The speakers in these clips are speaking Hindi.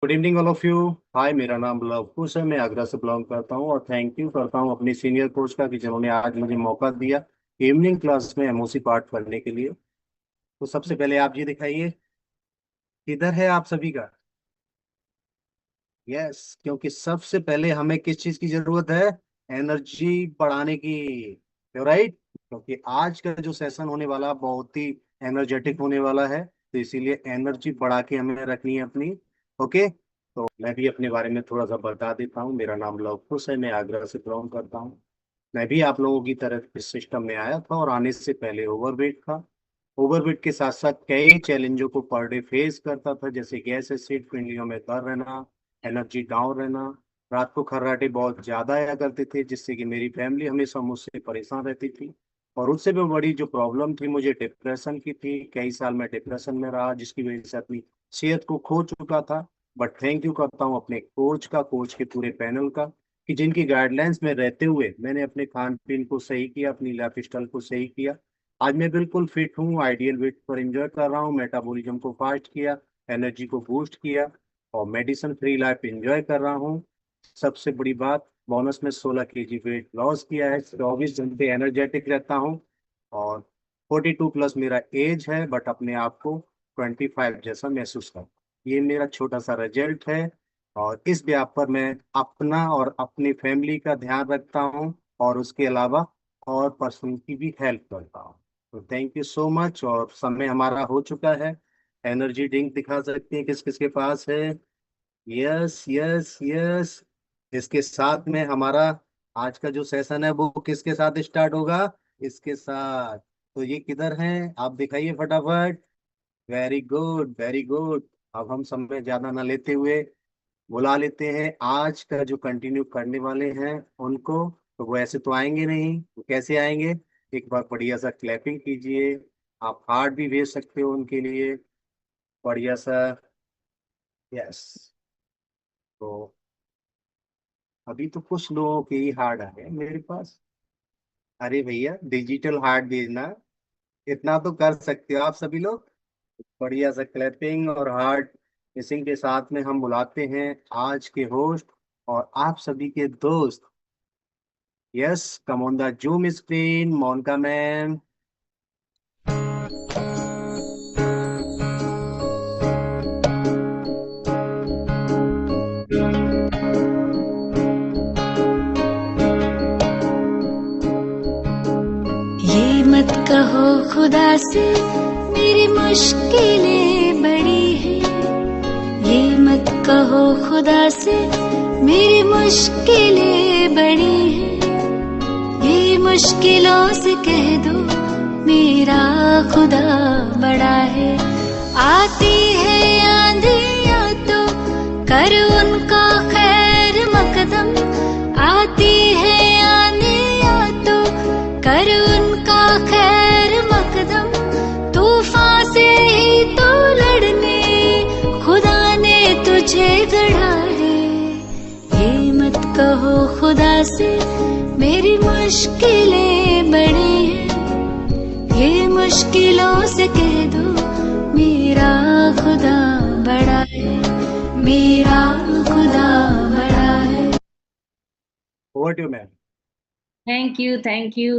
Good evening all of you. Hi, मेरा नाम लव कुश है। मैं आगरा से बिलोंग करता हूँ और थैंक यू करता हूँ अपनी सीनियर कोच का कि जिन्होंने आज मुझे मौका दिया इवनिंग क्लास में एमओसी पार्ट करने के लिए। तो सबसे पहले आप ये दिखाइए किधर है आप सभी का। यस, क्योंकि सबसे पहले हमें किस चीज की जरूरत है? एनर्जी बढ़ाने की। राइट, क्योंकि आज का जो सेशन होने वाला बहुत ही एनर्जेटिक होने वाला है, तो इसीलिए एनर्जी बढ़ा के हमें रखनी है अपनी। ओके, तो मैं भी अपने बारे में थोड़ा सा बता देता हूँ। मेरा नाम लवकुश है, मैं आगरा से बिलोंग करता हूँ। मैं भी आप लोगों की तरह इस सिस्टम में आया था और आने से पहले ओवरवेट था। ओवरवेट के साथ साथ कई चैलेंजों को पर डे फेस करता था, जैसे गैस एसिड, पिंडलियों में दर्द रहना, एनर्जी डाउन रहना। रात को खर्राटे बहुत ज्यादा आया करते थे, जिससे कि मेरी फैमिली हमेशा मुझसे परेशान रहती थी। और उससे भी बड़ी जो प्रॉब्लम थी, मुझे डिप्रेशन की थी। कई साल मैं डिप्रेशन में रहा, जिसकी वजह से अपनी सेहत को खो चुका था। बट थैंक यू करता हूँ अपने कोच का, कोच के पूरे पैनल का, कि जिनकी गाइडलाइंस में रहते हुए मैंने अपने खान पीन को सही किया, अपनी लाइफ स्टाइल को सही किया। आज मैं बिल्कुल फिट हूँ, आइडियल वेट पर एंजॉय कर रहा हूँ, मेटाबॉलिज्म को फास्ट किया, एनर्जी को बूस्ट किया और मेडिसिन फ्री लाइफ एंजॉय कर रहा हूँ। सबसे बड़ी बात, बोनस में 16 केजी वेट लॉस किया है, 24 घंटे एनर्जेटिक रहता हूँ। और 42+ मेरा एज है, बट अपने आप को 25 जैसा महसूस कर। ये मेरा छोटा सा रिजल्ट है। और इस ब्याह पर मैं अपना और अपनी फैमिली का ध्यान रखता हूँ, और उसके अलावा और पर्सन की भी हेल्प करता हूँ। तो थैंक यू सो मच, और समय हमारा हो चुका है। एनर्जी ड्रिंक दिखा सकते हैं किस किस के पास है? Yes yes yes. इसके साथ में हमारा आज का जो सेशन है वो किसके साथ स्टार्ट होगा? इसके साथ। तो ये किधर है, आप दिखाइए फटाफट। Very good very good. अब हम समय ज्यादा ना लेते हुए बुला लेते हैं आज का जो कंटिन्यू करने वाले हैं उनको। तो वो ऐसे तो आएंगे नहीं, वो कैसे आएंगे? एक बार बढ़िया सा क्लैपिंग कीजिए। आप हार्ट भी भेज सकते हो उनके लिए, बढ़िया सा। यस। तो अभी तो कुछ लोगों के ही हार्ट आ गए मेरे पास। अरे भैया, डिजिटल हार्ट भेजना, इतना तो कर सकते हो आप सभी लोग। बढ़िया सा क्लैपिंग और हार्ट मिसिंग के साथ में हम बुलाते हैं आज के होस्ट और आप सभी के दोस्त। Yes, come on the Zoom screen, Monica ma'am. ये मत कहो खुदा से मेरी मुश्किलें बड़ी हैं। ये मत कहो खुदा से मेरी मुश्किलें बड़ी हैं। ये मुश्किलों से कह दो मेरा खुदा बड़ा है। आती है आंधियाँ तो कर उनका खैर मकदम। आती है आंधियाँ तो कर उनका खैर मकदम। तूफान से ही तो लड़ने खुदा ने तुझे गढ़ा है। ये मत कहो खुदा से मेरी मुश्किलें बड़ी हैं। ये मुश्किलों से कह दो मेरा खुदा बड़ा है। मेरा खुदा बड़ा है। Over to ma'am. Thank you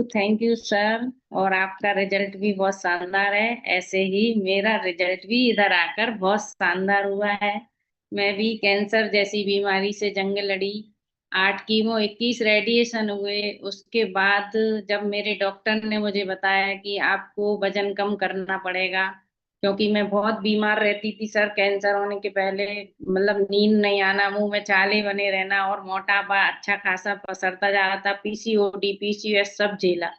thank you sir. और आपका रिजल्ट भी बहुत शानदार है। ऐसे ही मेरा रिजल्ट भी इधर आकर बहुत शानदार हुआ है। मैं भी कैंसर जैसी बीमारी से जंग लड़ी। 8 कीमो 21 रेडिएशन हुए। उसके बाद जब मेरे डॉक्टर ने मुझे बताया कि आपको वजन कम करना पड़ेगा, क्योंकि मैं बहुत बीमार रहती थी सर कैंसर होने के पहले। मतलब नींद नहीं आना, मुंह में छाले बने रहना और मोटापा अच्छा खासा पसरता जा रहा था। पीसीओडी पीसीओएस सब झेला।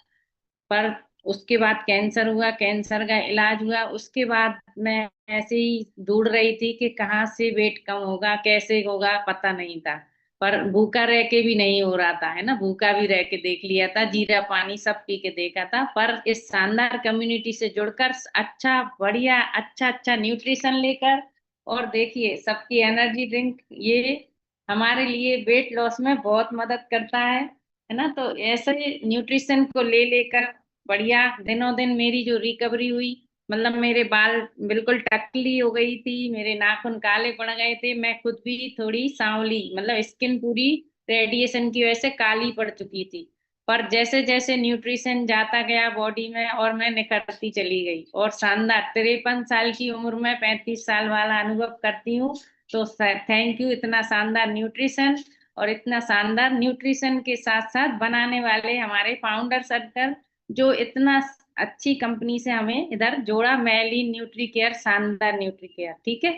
पर उसके बाद कैंसर हुआ, कैंसर का इलाज हुआ। उसके बाद मैं ऐसे ही ढूंढ रही थी कि कहाँ से वेट कम होगा, कैसे होगा, पता नहीं था। पर भूखा रह के भी नहीं हो रहा था, है ना। भूखा भी रह के देख लिया था, जीरा पानी सब पी के देखा था। पर इस शानदार कम्युनिटी से जुड़कर अच्छा बढ़िया अच्छा अच्छा न्यूट्रिशन लेकर, और देखिए सबकी एनर्जी ड्रिंक, ये हमारे लिए वेट लॉस में बहुत मदद करता है ना। तो ऐसे न्यूट्रिशन को ले लेकर बढ़िया दिनों दिन मेरी जो रिकवरी हुई, मतलब मेरे बाल बिल्कुल टकली हो गई थी, मेरे नाखून काले पड़ गए थे, मैं खुद भी थोड़ी सांवली, मतलब स्किन पूरी रेडिएशन की वजह से काली पड़ चुकी थी। पर जैसे जैसे न्यूट्रिशन जाता गया बॉडी में और मैं निखरती चली गई, और शानदार 53 साल की उम्र में 35 साल वाला अनुभव करती हूँ। तो थैंक यू, इतना शानदार न्यूट्रिशन, और इतना शानदार न्यूट्रिशन के साथ साथ बनाने वाले हमारे फाउंडर सर्कल, जो इतना अच्छी कंपनी से हमें इधर जोड़ा, मैली न्यूट्री केयर, शानदार न्यूट्री केयर। ठीक है,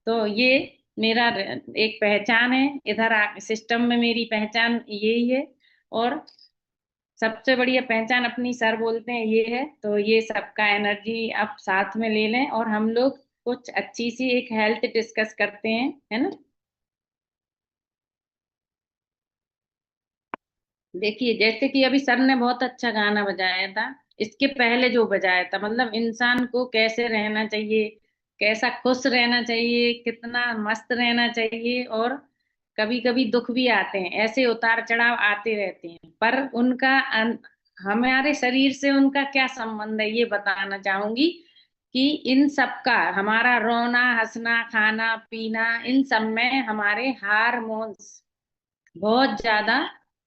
तो ये मेरा एक पहचान है इधर सिस्टम में, मेरी पहचान यही है। और सबसे बढ़िया पहचान अपनी सर बोलते हैं ये है। तो ये सबका एनर्जी आप साथ में ले लें, और हम लोग कुछ अच्छी सी एक हेल्थ डिस्कस करते हैं, है ना। देखिए, जैसे कि अभी सर ने बहुत अच्छा गाना बजाया था, इसके पहले जो बजाया था, मतलब इंसान को कैसे रहना चाहिए, कैसा खुश रहना चाहिए, कितना मस्त रहना चाहिए, और कभी कभी दुख भी आते हैं, ऐसे उतार चढ़ाव आते रहते हैं, पर उनका हमारे शरीर से उनका क्या संबंध है ये बताना चाहूंगी। कि इन सब का, हमारा रोना हंसना खाना पीना, इन सब में हमारे हार्मोन्स बहुत ज्यादा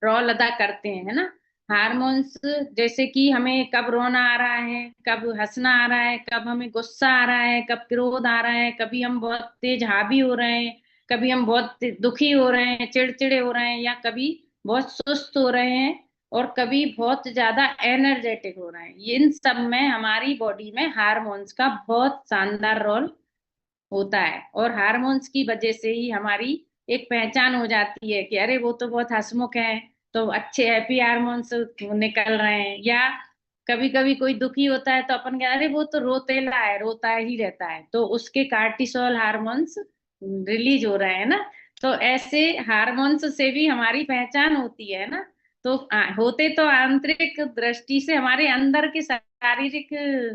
रोल अदा करते हैं, है ना। हार्मोन्स, जैसे कि हमें कब रोना आ रहा है, कब हंसना आ रहा है, कब हमें गुस्सा आ रहा है, कब क्रोध आ रहा है, कभी हम बहुत तेज हावी हो रहे हैं, कभी हम बहुत दुखी हो रहे हैं, चिड़चिड़े हो रहे हैं, या कभी बहुत सुस्त हो रहे हैं, और कभी बहुत ज्यादा एनर्जेटिक हो रहे हैं। इन सब में हमारी बॉडी में हार्मोन्स का बहुत शानदार रोल होता है, और हार्मोन्स की वजह से ही हमारी एक पहचान हो जाती है कि अरे वो तो बहुत हंसमुख है, तो अच्छे हैप्पी हार्मोन्स निकल रहे हैं। या कभी कभी कोई दुखी होता है तो अपन कह अरे वो तो रोतेला है, रोता ही रहता है, तो उसके कार्टिसोल हार्मोन्स रिलीज हो रहे हैं ना। तो ऐसे हार्मोन्स से भी हमारी पहचान होती है ना। तो होते तो आंतरिक दृष्टि से हमारे अंदर की शारीरिक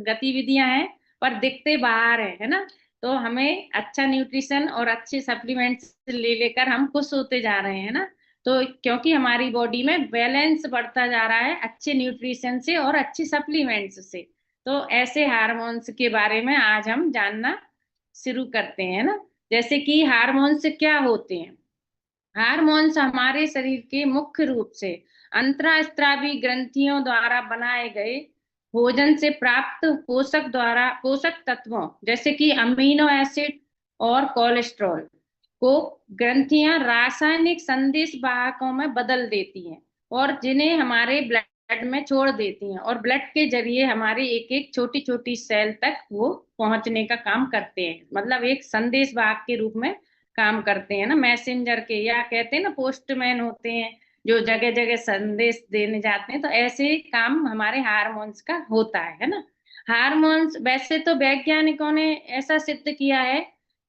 गतिविधियां हैं, पर दिखते बाहर है ना। तो हमें अच्छा न्यूट्रिशन और अच्छे सप्लीमेंट्स ले लेकर हम खुश होते जा रहे हैं ना। तो क्योंकि हमारी बॉडी में बैलेंस बढ़ता जा रहा है अच्छे न्यूट्रिशन से और अच्छे सप्लीमेंट्स से। तो ऐसे हार्मोन्स के बारे में आज हम जानना शुरू करते हैं ना। जैसे कि हार्मोन्स क्या होते हैं। हार्मोन्स हमारे शरीर के मुख्य रूप से अंतःस्रावी ग्रंथियों द्वारा बनाए गए भोजन से प्राप्त पोषक तत्वों, जैसे कि अमीनो एसिड और कोलेस्ट्रॉल को ग्रंथियां रासायनिक संदेश वाहकों में बदल देती हैं, और जिन्हें हमारे ब्लड में छोड़ देती हैं, और ब्लड के जरिए हमारे एक एक छोटी छोटी सेल तक वो पहुंचने का काम करते हैं। मतलब एक संदेश वाहक के रूप में काम करते हैं ना, मैसेंजर के, या कहते हैं ना पोस्टमैन होते हैं जो जगह जगह संदेश देने जाते हैं। तो ऐसे काम हमारे हार्मोन्स का होता है ना। हार्मोन्स, वैसे तो वैज्ञानिकों ने ऐसा सिद्ध किया है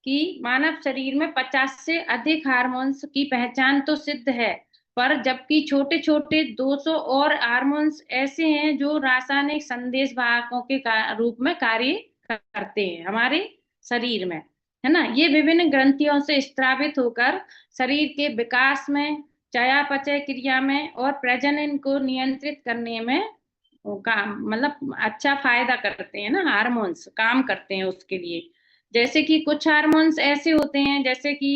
कि मानव शरीर में 50 से अधिक हार्मोन्स की पहचान तो सिद्ध है, पर जबकि छोटे छोटे 200 और हार्मोन्स ऐसे हैं जो रासायनिक संदेश वाहकों के रूप में कार्य करते हैं हमारे शरीर में, है ना। ये विभिन्न ग्रंथियों से स्रावित होकर शरीर के विकास में, चयापचय क्रिया में और प्रजनन को नियंत्रित करने में काम, मतलब अच्छा फायदा करते हैं ना। हार्मोन्स काम करते हैं उसके लिए। जैसे कि कुछ हार्मोन्स ऐसे होते हैं, जैसे कि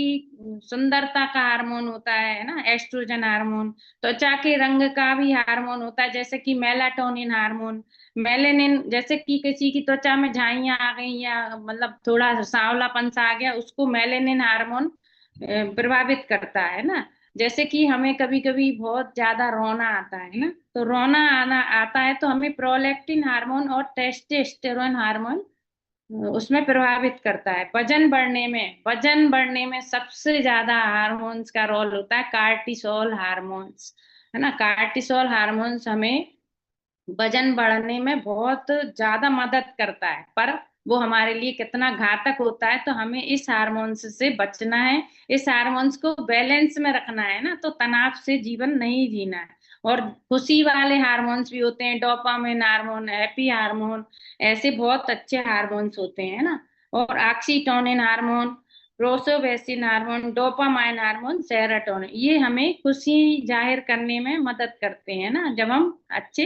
सुंदरता का हार्मोन होता है ना, एस्ट्रोजन हार्मोन। त्वचा के रंग का भी हार्मोन होता है, जैसे कि मेलाटोनिन हार्मोन। मेलेनिन, जैसे कि किसी की त्वचा में झाइयां आ गई, या मतलब थोड़ा सांवलापन सा आ गया, उसको मेलेनिन हार्मोन प्रभावित करता है ना। जैसे कि हमें कभी कभी बहुत ज्यादा रोना आता है ना, तो रोना आना आता है तो हमें प्रोलैक्टिन हार्मोन और टेस्टोस्टेरोन हार्मोन उसमें प्रभावित करता है। वजन बढ़ने में सबसे ज्यादा हार्मोन्स का रोल होता है कार्टिसोल हार्मोन्स, है ना। कार्टिसोल हार्मोन्स हमें वजन बढ़ने में बहुत ज्यादा मदद करता है, पर वो हमारे लिए कितना घातक होता है, तो हमें इस हार्मोन्स से बचना है। इस हार्मोन्स को बैलेंस में रखना है ना, तो तनाव से जीवन नहीं जीना है। और खुशी वाले हार्मोन्स भी होते हैं, डोपामिन हार्मोन, हैप्पी हार्मोन, ऐसे बहुत अच्छे हार्मोन्स होते हैं ना। और oxytocin hormone, vasopressin hormone, dopamine hormone, serotonin, ये हमें खुशी जाहिर करने में मदद करते हैं ना, जब हम अच्छे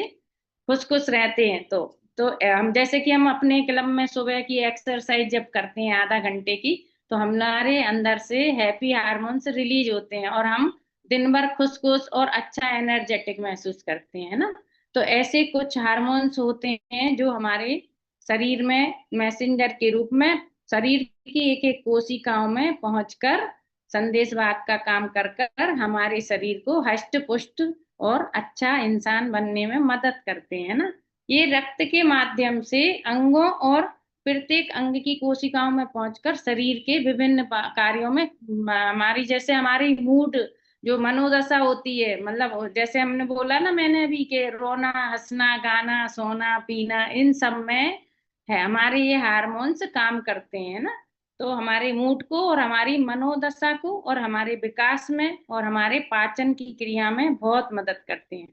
खुश खुश रहते हैं तो। तो हम जैसे कि हम अपने क्लब में सुबह की एक्सरसाइज जब करते हैं आधा घंटे की, तो हमारे अंदर से हैप्पी हार्मोन्स रिलीज होते हैं और हम दिन भर खुश खुश और अच्छा एनर्जेटिक महसूस करते हैं ना। तो ऐसे कुछ हार्मोन्स होते हैं जो हमारे शरीर में मैसेंजर के रूप में शरीर की एक एक कोशिकाओं में पहुंचकर संदेशवाहक का काम कर कर हमारे शरीर को हष्ट पुष्ट और अच्छा इंसान बनने में मदद करते हैं ना। ये रक्त के माध्यम से अंगों और प्रत्येक अंग की कोशिकाओं में पहुंचकर शरीर के विभिन्न कार्यों में हमारी जैसे हमारी मूड जो मनोदशा होती है, मतलब जैसे हमने बोला ना मैंने अभी के रोना हंसना गाना सोना पीना इन सब में है हमारे ये हार्मोन्स काम करते हैं ना। तो हमारे मूड को और हमारी मनोदशा को और हमारे विकास में और हमारे पाचन की क्रिया में बहुत मदद करते हैं।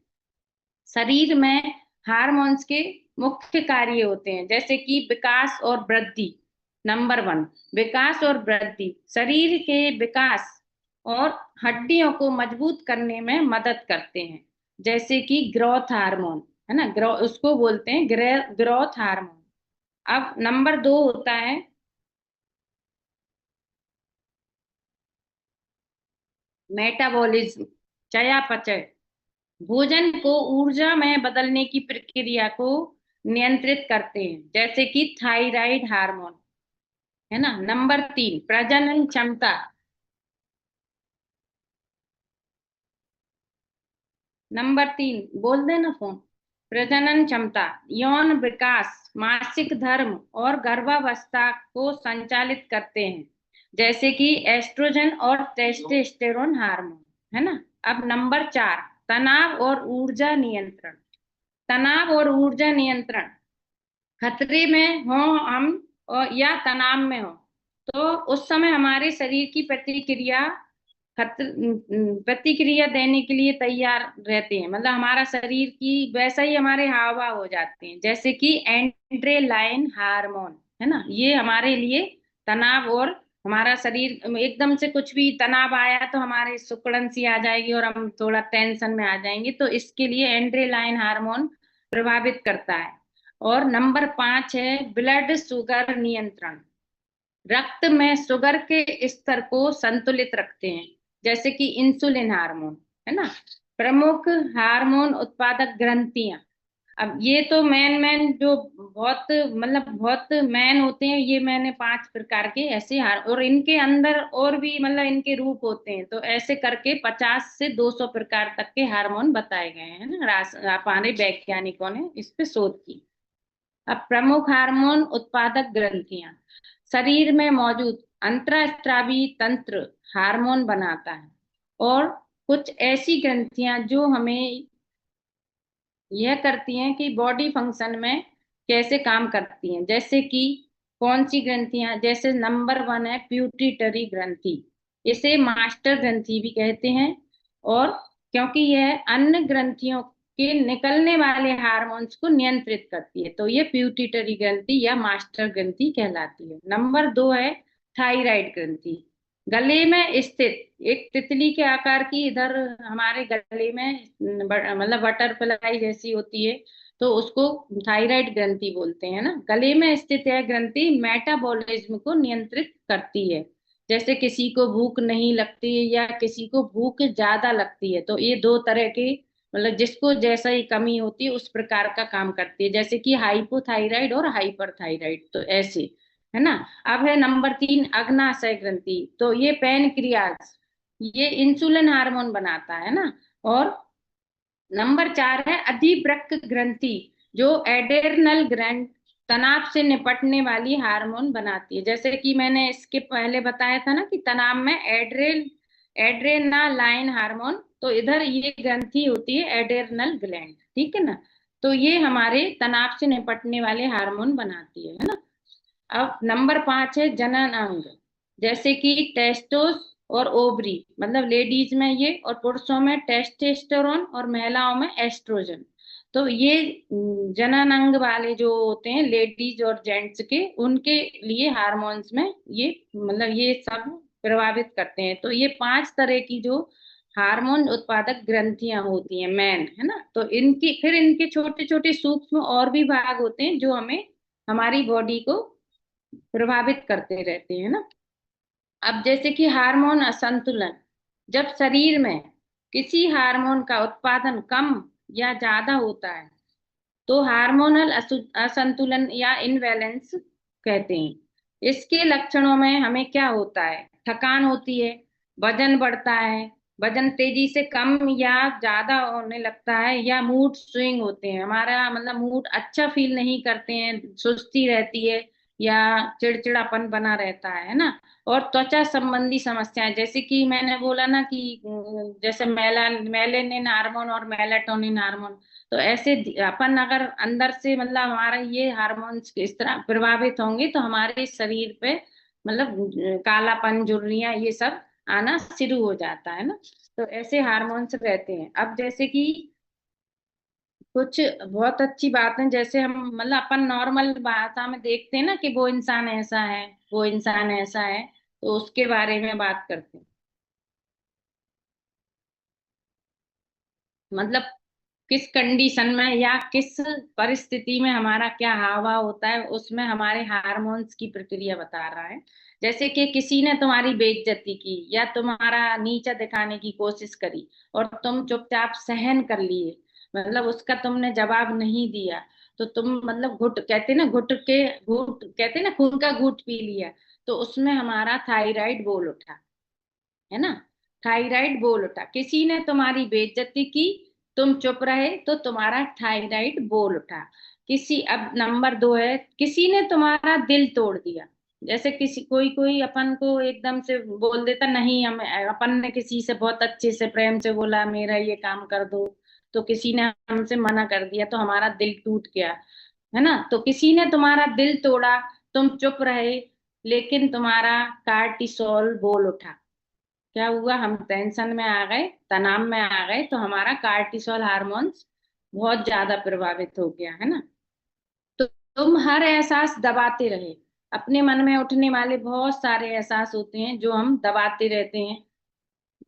शरीर में हार्मोन्स के मुख्य कार्य होते हैं जैसे कि विकास और वृद्धि। नंबर 1, विकास और वृद्धि शरीर के विकास और हड्डियों को मजबूत करने में मदद करते हैं, जैसे कि ग्रोथ हार्मोन है ना, उसको बोलते हैं ग्रोथ हार्मोन। अब नंबर 2 होता है मेटाबॉलिज्म, चयापचय। भोजन को ऊर्जा में बदलने की प्रक्रिया को नियंत्रित करते हैं, जैसे कि थायराइड हार्मोन है ना। नंबर 3, प्रजनन क्षमता। नंबर 3 बोल देना फोन। प्रजनन क्षमता, यौन विकास, मासिक धर्म और गर्भावस्था को संचालित करते हैं, जैसे कि एस्ट्रोजन और टेस्टोस्टेरोन हार्मोन है ना। अब नंबर 4, तनाव और ऊर्जा नियंत्रण। तनाव और ऊर्जा नियंत्रण, खतरे में हो हम और या तनाव में हो तो उस समय हमारे शरीर की प्रतिक्रिया देने के लिए तैयार रहते हैं, मतलब हमारा शरीर की वैसा ही हमारे हाव भाव हो जाते हैं, जैसे कि एंड्रेलाइन हार्मोन है ना। ये हमारे लिए तनाव और हमारा शरीर एकदम से कुछ भी तनाव आया तो हमारे सुकड़न सी आ जाएगी और हम थोड़ा टेंशन में आ जाएंगे, तो इसके लिए एंड्रेलाइन हार्मोन प्रभावित करता है। और नंबर 5 है ब्लड शुगर नियंत्रण। रक्त में शुगर के स्तर को संतुलित रखते हैं, जैसे कि इंसुलिन हार्मोन है ना। प्रमुख हार्मोन उत्पादक ग्रंथियां, अब ये तो मैन मैन जो बहुत मतलब बहुत मैन होते हैं, ये मैंने 5 प्रकार के ऐसे और इनके अंदर और भी मतलब इनके रूप होते हैं, तो ऐसे करके 50 से 200 प्रकार तक के हार्मोन बताए गए हैं ना। हमारे वैज्ञानिकों ने इस पे शोध की। अब प्रमुख हार्मोन उत्पादक ग्रंथियां, शरीर में मौजूद अंतःस्रावी तंत्र हार्मोन बनाता है, और कुछ ऐसी ग्रंथियां जो हमें यह करती हैं कि बॉडी फंक्शन में कैसे काम करती हैं, जैसे कि कौन सी ग्रंथियां, जैसे नंबर 1 है प्यूटिटरी ग्रंथि। इसे मास्टर ग्रंथि भी कहते हैं, और क्योंकि यह अन्य ग्रंथियों के निकलने वाले हार्मोन्स को नियंत्रित करती है, तो ये प्यूटिटरी ग्रंथि या मास्टर ग्रंथि कहलाती है। नंबर 2 है थायराइड ग्रंथि। गले में स्थित एक तितली के आकार की, इधर हमारे गले में मतलब बटरफ्लाई जैसी होती है, तो उसको थायराइड ग्रंथि बोलते हैं ना। गले में स्थित यह ग्रंथि मेटाबॉलिज्म को नियंत्रित करती है, जैसे किसी को भूख नहीं लगती है या किसी को भूख ज्यादा लगती है, तो ये दो तरह के मतलब जिसको जैसा ही कमी होती है उस प्रकार का काम करती है, जैसे कि हाइपोथायराइड और हाइपरथायराइड, तो ऐसे है ना। अब है नंबर 3 अग्नाशय ग्रंथि, तो ये पैनक्रियाज, ये इंसुलिन हार्मोन बनाता है ना। और नंबर 4 है अधिवृक्क ग्रंथि, जो एड्रेनल ग्रैंड तनाव से निपटने वाली हार्मोन बनाती है, जैसे कि मैंने इसके पहले बताया था ना कि तनाव में एड्रेनालाइन हार्मोन, तो इधर ये ग्रंथि होती है एड्रेनल ग्लैंड, ठीक है ना। तो ये हमारे तनाव से निपटने वाले हार्मोन बनाती है ना। अब नंबर 5 है जनन अंग, जैसे कि टेस्टोस और ओवरी, मतलब लेडीज में ये और पुरुषों में टेस्टोस्टेरोन और महिलाओं में एस्ट्रोजन। तो ये जनन अंग वाले जो होते हैं लेडीज और जेंट्स के, उनके लिए हार्मोन्स में ये मतलब ये सब प्रभावित करते हैं। तो ये 5 तरह की जो हार्मोन उत्पादक ग्रंथियां होती हैं मेन, है ना। तो इनके छोटे छोटे सूक्ष्म और भी भाग होते हैं जो हमें हमारी बॉडी को प्रभावित करते रहते हैं ना। अब जैसे कि हार्मोन असंतुलन, जब शरीर में किसी हार्मोन का उत्पादन कम या ज्यादा होता है तो हार्मोनल असंतुलन या इनबैलेंस कहते हैं। इसके लक्षणों में हमें क्या होता है, थकान होती है, वजन बढ़ता है, वजन तेजी से कम या ज्यादा होने लगता है, या मूड स्विंग होते हैं, हमारा मतलब मूड अच्छा फील नहीं करते हैं, सुस्ती रहती है या चिड़चिड़ापन बना रहता है ना। और त्वचा संबंधी समस्याएं, जैसे कि मैंने बोला ना कि जैसे मेलेनिन हार्मोन और मेलाटोनिन हार्मोन, तो ऐसे अपन अगर अंदर से मतलब हमारा ये हार्मोन्स इस तरह प्रभावित होंगे तो हमारे शरीर पे मतलब कालापन, झुर्रियां, ये सब आना शुरू हो जाता है ना। तो ऐसे हार्मोन्स रहते हैं। अब जैसे कि कुछ बहुत अच्छी बात है, जैसे हम मतलब अपन नॉर्मल भाषा में देखते हैं ना कि वो इंसान ऐसा है, वो इंसान ऐसा है, तो उसके बारे में बात करते हैं। मतलब किस कंडीशन में या किस परिस्थिति में हमारा क्या हाव भाव होता है, उसमें हमारे हार्मोन्स की प्रक्रिया बता रहा है। जैसे कि किसी ने तुम्हारी बेइज्जती की या तुम्हारा नीचा दिखाने की कोशिश करी और तुम चुपचाप सहन कर लिए, मतलब उसका तुमने जवाब नहीं दिया, तो तुम मतलब घुट कहते ना, घुट कहते ना खून का घूट पी लिया, तो उसमें हमारा थायराइड बोल उठा, है ना। थायराइड बोल उठा, किसी ने तुम्हारी बेइज्जती की, तुम चुप रहे, तो तुम्हारा थायराइड बोल उठा। किसी अब नंबर 2 है, किसी ने तुम्हारा दिल तोड़ दिया। जैसे किसी कोई कोई अपन को एकदम से बोल देता नहीं, हम अपन ने किसी से बहुत अच्छे से प्रेम से बोला मेरा ये काम कर दो, तो किसी ने हमसे मना कर दिया तो हमारा दिल टूट गया, है ना। तो किसी ने तुम्हारा दिल तोड़ा, तुम चुप रहे, लेकिन तुम्हारा कार्टिसोल बोल उठा। क्या हुआ, हम टेंशन में आ गए, तनाव में आ गए, तो हमारा कार्टिसोल हार्मोन्स बहुत ज्यादा प्रभावित हो गया, है ना। तो तुम हर एहसास दबाते रहे, अपने मन में उठने वाले बहुत सारे एहसास होते हैं जो हम दबाते रहते हैं,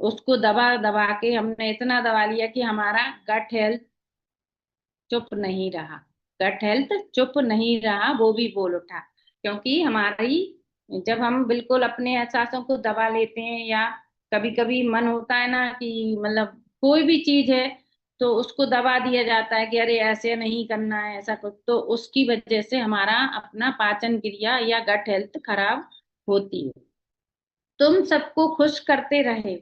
उसको दबा दबा के हमने इतना दबा लिया कि हमारा गट हेल्थ चुप नहीं रहा। गट हेल्थ चुप नहीं रहा, वो भी बोल उठा। क्योंकि हमारी जब हम बिल्कुल अपने एहसासों को दबा लेते हैं, या कभी कभी मन होता है ना कि मतलब कोई भी चीज है तो उसको दबा दिया जाता है कि अरे ऐसे नहीं करना है ऐसा कुछ, तो उसकी वजह से हमारा अपना पाचन क्रिया या गट हेल्थ खराब होती है। तुम सबको खुश करते रहे,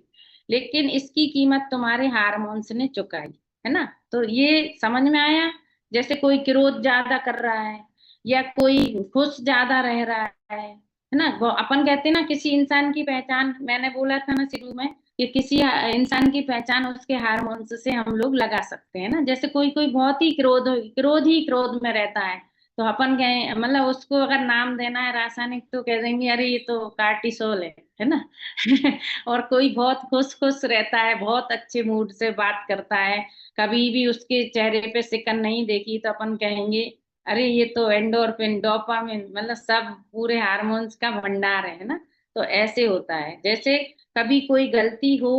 लेकिन इसकी कीमत तुम्हारे हार्मोन्स ने चुकाई, है ना। तो ये समझ में आया। जैसे कोई क्रोध ज्यादा कर रहा है या कोई खुश ज्यादा रह रहा है ना। वो अपन कहते हैं ना किसी इंसान की पहचान, मैंने बोला था ना शुरू में कि किसी इंसान की पहचान उसके हार्मोन्स से हम लोग लगा सकते हैं ना। जैसे कोई कोई बहुत ही क्रोध में रहता है, तो अपन कहें मतलब उसको अगर नाम देना है रासायनिक तो कह देंगे अरे ये तो कार्टिसोल है ना। और कोई बहुत खुश खुश रहता है, बहुत अच्छे मूड से बात करता है, कभी भी उसके चेहरे पे सिकन नहीं देखी, तो अपन कहेंगे अरे ये तो एंडोर्फिन, डोपामिन, मतलब सब पूरे हार्मोन्स का भंडार है ना। तो ऐसे होता है। जैसे कभी कोई गलती हो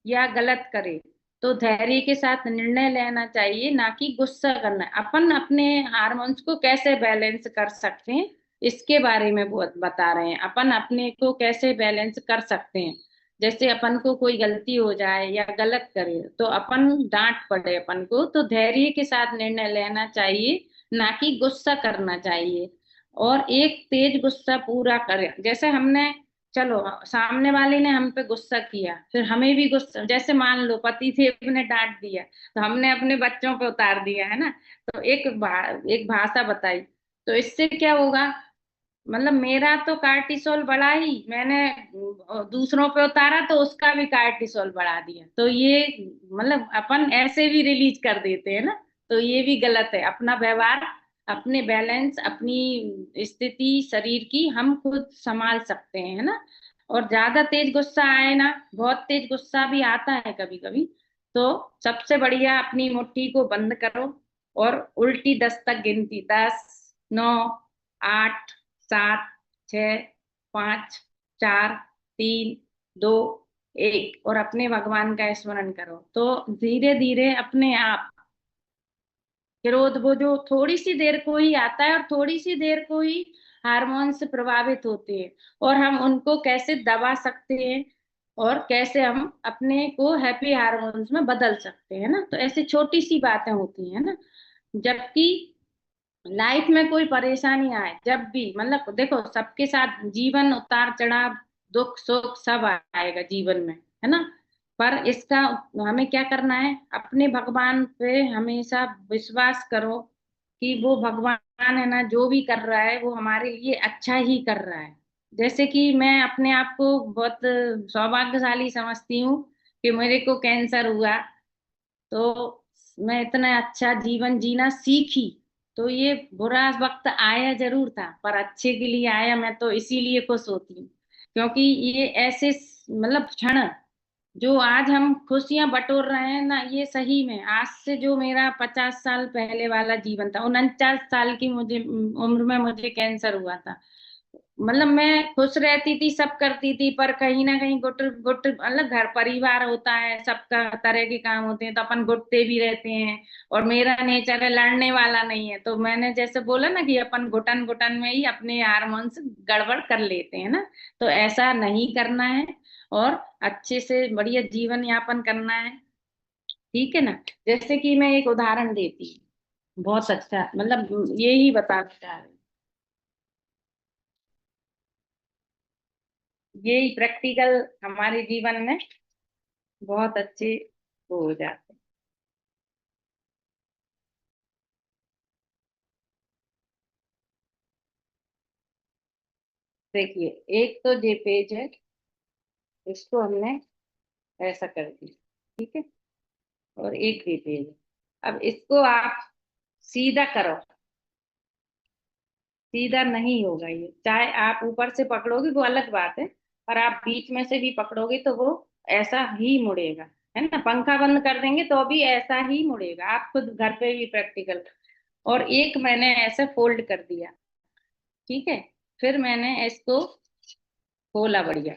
या गलत करे तो धैर्य के साथ निर्णय लेना चाहिए, ना कि गुस्सा करना। अपन अपने हार्मोन्स को कैसे बैलेंस कर सकते हैं, इसके बारे में बहुत बता रहे हैं। अपन अपने को कैसे बैलेंस कर सकते हैं, जैसे अपन को कोई गलती हो जाए या गलत करे तो अपन डांट पड़े अपन को, तो धैर्य के साथ निर्णय लेना चाहिए, ना कि गुस्सा करना चाहिए। और एक तेज गुस्सा पूरा करे, जैसे हमने चलो सामने वाले ने हम पे गुस्सा किया, फिर हमें भी गुस्सा, जैसे मान लो पति देव ने डांट दिया तो हमने अपने बच्चों पे उतार दिया, है ना। तो एक भाषा बताई, तो इससे क्या होगा, मतलब मेरा तो कार्टिसोल बढ़ा ही, मैंने दूसरों पे उतारा तो उसका भी कार्टिसोल बढ़ा दिया, तो ये मतलब अपन ऐसे भी रिलीज कर देते हैं ना। तो ये भी गलत है। अपना व्यवहार, अपने बैलेंस, अपनी स्थिति शरीर की हम खुद संभाल सकते हैं, है ना। और ज्यादा तेज गुस्सा आए ना, बहुत तेज गुस्सा भी आता है कभी कभी, तो सबसे बढ़िया अपनी मुट्ठी को बंद करो और उल्टी 10 तक गिनती, 10, 9, 8, 7, 6, 5, 4, 3, 2, एक, और अपने भगवान का स्मरण करो, तो धीरे धीरे अपने आप क्रोध वो जो थोड़ी सी देर को ही आता है और थोड़ी सी देर को ही हार्मोन से प्रभावित होते हैं, और हम उनको कैसे दबा सकते हैं और कैसे हम अपने को हैप्पी हार्मोन्स में बदल सकते हैं ना। तो ऐसी छोटी सी बातें होती हैं ना। जबकि लाइफ में कोई परेशानी आए, जब भी मतलब देखो सबके साथ जीवन उतार चढ़ाव दुख सुख सब आएगा जीवन में, है ना। पर इसका हमें क्या करना है, अपने भगवान पे हमेशा विश्वास करो कि वो भगवान है ना, जो भी कर रहा है वो हमारे लिए अच्छा ही कर रहा है। जैसे कि मैं अपने आप को बहुत सौभाग्यशाली समझती हूँ कि मेरे को कैंसर हुआ, तो मैं इतना अच्छा जीवन जीना सीखी। तो ये बुरा वक्त आया जरूर था, पर अच्छे के लिए आया, मैं तो इसीलिए खुश होती हूँ। क्योंकि ये ऐसे मतलब क्षण जो आज हम खुशियां बटोर रहे हैं ना, ये सही में आज से जो मेरा 50 साल पहले वाला जीवन था, 49 साल की मुझे उम्र में मुझे कैंसर हुआ था। मतलब मैं खुश रहती थी, सब करती थी, पर कहीं ना कहीं गुट गुट मतलब घर परिवार होता है, सबका तरह के काम होते हैं, तो अपन गुटते भी रहते हैं। और मेरा नेचर है लड़ने वाला नहीं है, तो मैंने जैसे बोला ना कि अपन घुटन घुटन में ही अपने हार्मोन्स गड़बड़ कर लेते हैं ना। तो ऐसा नहीं करना है, और अच्छे से बढ़िया जीवन यापन करना है, ठीक है ना। जैसे कि मैं एक उदाहरण देती हूँ, बहुत अच्छा मतलब यही बताना चाह रही हूँ। यही प्रैक्टिकल हमारे जीवन में बहुत अच्छे वो हो जाते हैं। देखिए, एक तो ये पेज है, इसको हमने ऐसा कर दिया, ठीक है। और एक ये पेज है, अब इसको आप सीधा करो, सीधा नहीं होगा ये, चाहे आप ऊपर से पकड़ोगे वो अलग बात है, पर आप बीच में से भी पकड़ोगे तो वो ऐसा ही मुड़ेगा, है ना। पंखा बंद कर देंगे तो भी ऐसा ही मुड़ेगा, आप खुद घर पे भी प्रैक्टिकल। और एक मैंने ऐसे फोल्ड कर दिया, ठीक है। फिर मैंने इसको खोला बढ़िया।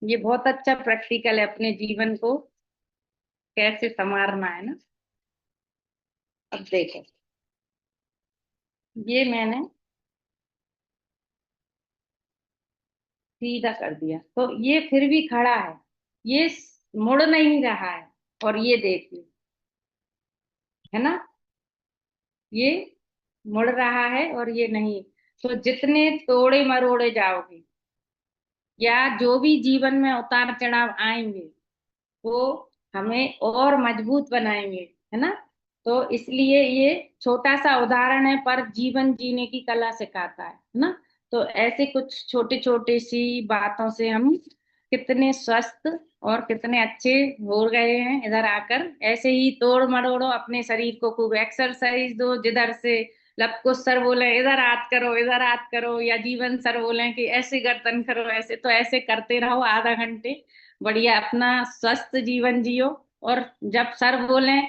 ये बहुत अच्छा प्रैक्टिकल है अपने जीवन को कैसे संवारना है ना। अब देखो, ये मैंने सीधा कर दिया तो ये फिर भी खड़ा है, ये मुड़ नहीं रहा है। और ये देखिए, है ना, ये मुड़ रहा है और ये नहीं। तो जितने तोड़े मरोड़े जाओगे या जो भी जीवन में उतार चढ़ाव आएंगे, वो हमें और मजबूत बनाएंगे, है ना। तो इसलिए ये छोटा सा उदाहरण है, पर जीवन जीने की कला सिखाता है ना। तो ऐसे कुछ छोटे छोटे सी बातों से हम कितने स्वस्थ और कितने अच्छे हो गए हैं इधर आकर। ऐसे ही तोड़ मरोड़ो अपने शरीर को, खूब एक्सरसाइज दो, जिधर से लपको सर बोले इधर हाथ करो, इधर हाथ करो, या जीवन सर बोले कि ऐसे गर्दन करो, ऐसे तो ऐसे करते रहो आधा घंटे, बढ़िया अपना स्वस्थ जीवन जियो। और जब सर बोले,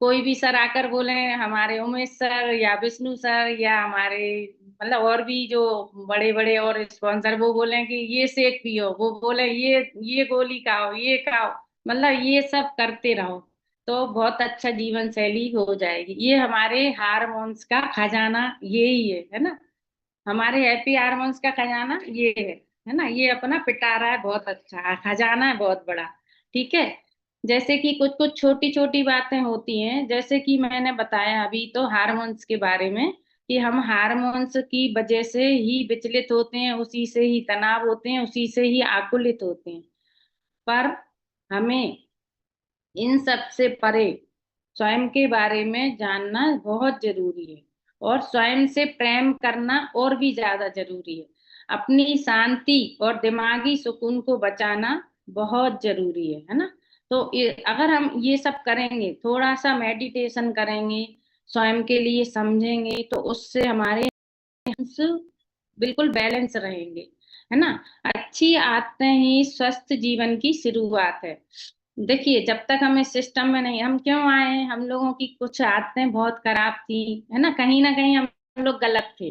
कोई भी सर आकर बोले, हमारे उमेश सर या विष्णु सर या हमारे मतलब और भी जो बड़े बड़े और स्पॉन्सर, वो बोले कि ये शेक पियो, वो बोले ये गोली खाओ, ये खाओ, मतलब ये सब करते रहो, तो बहुत अच्छा जीवन शैली हो जाएगी। ये हमारे हार्मोन्स का खजाना यही है ना। हमारे हैप्पी हार्मोन्स का खजाना ये है ना। ये अपना पिटारा है, बहुत अच्छा खजाना है, बहुत बड़ा, ठीक है। जैसे कि कुछ कुछ छोटी छोटी बातें होती हैं, जैसे कि मैंने बताया अभी तो हार्मोन्स के बारे में, कि हम हार्मोन्स की वजह से ही विचलित होते हैं, उसी से ही तनाव होते हैं, उसी से ही आकुलित होते हैं। पर हमें इन सब से परे स्वयं के बारे में जानना बहुत जरूरी है, और स्वयं से प्रेम करना और भी ज्यादा जरूरी है। अपनी शांति और दिमागी सुकून को बचाना बहुत जरूरी है ना। तो अगर हम ये सब करेंगे, थोड़ा सा मेडिटेशन करेंगे, स्वयं के लिए समझेंगे, तो उससे हमारे बिल्कुल बैलेंस रहेंगे, है ना। अच्छी आदतें ही स्वस्थ जीवन की शुरुआत है। देखिए, जब तक हमें सिस्टम में नहीं, हम क्यों आए हैं, हम लोगों की कुछ आदतें बहुत खराब थी, है ना, कहीं हम लोग गलत थे।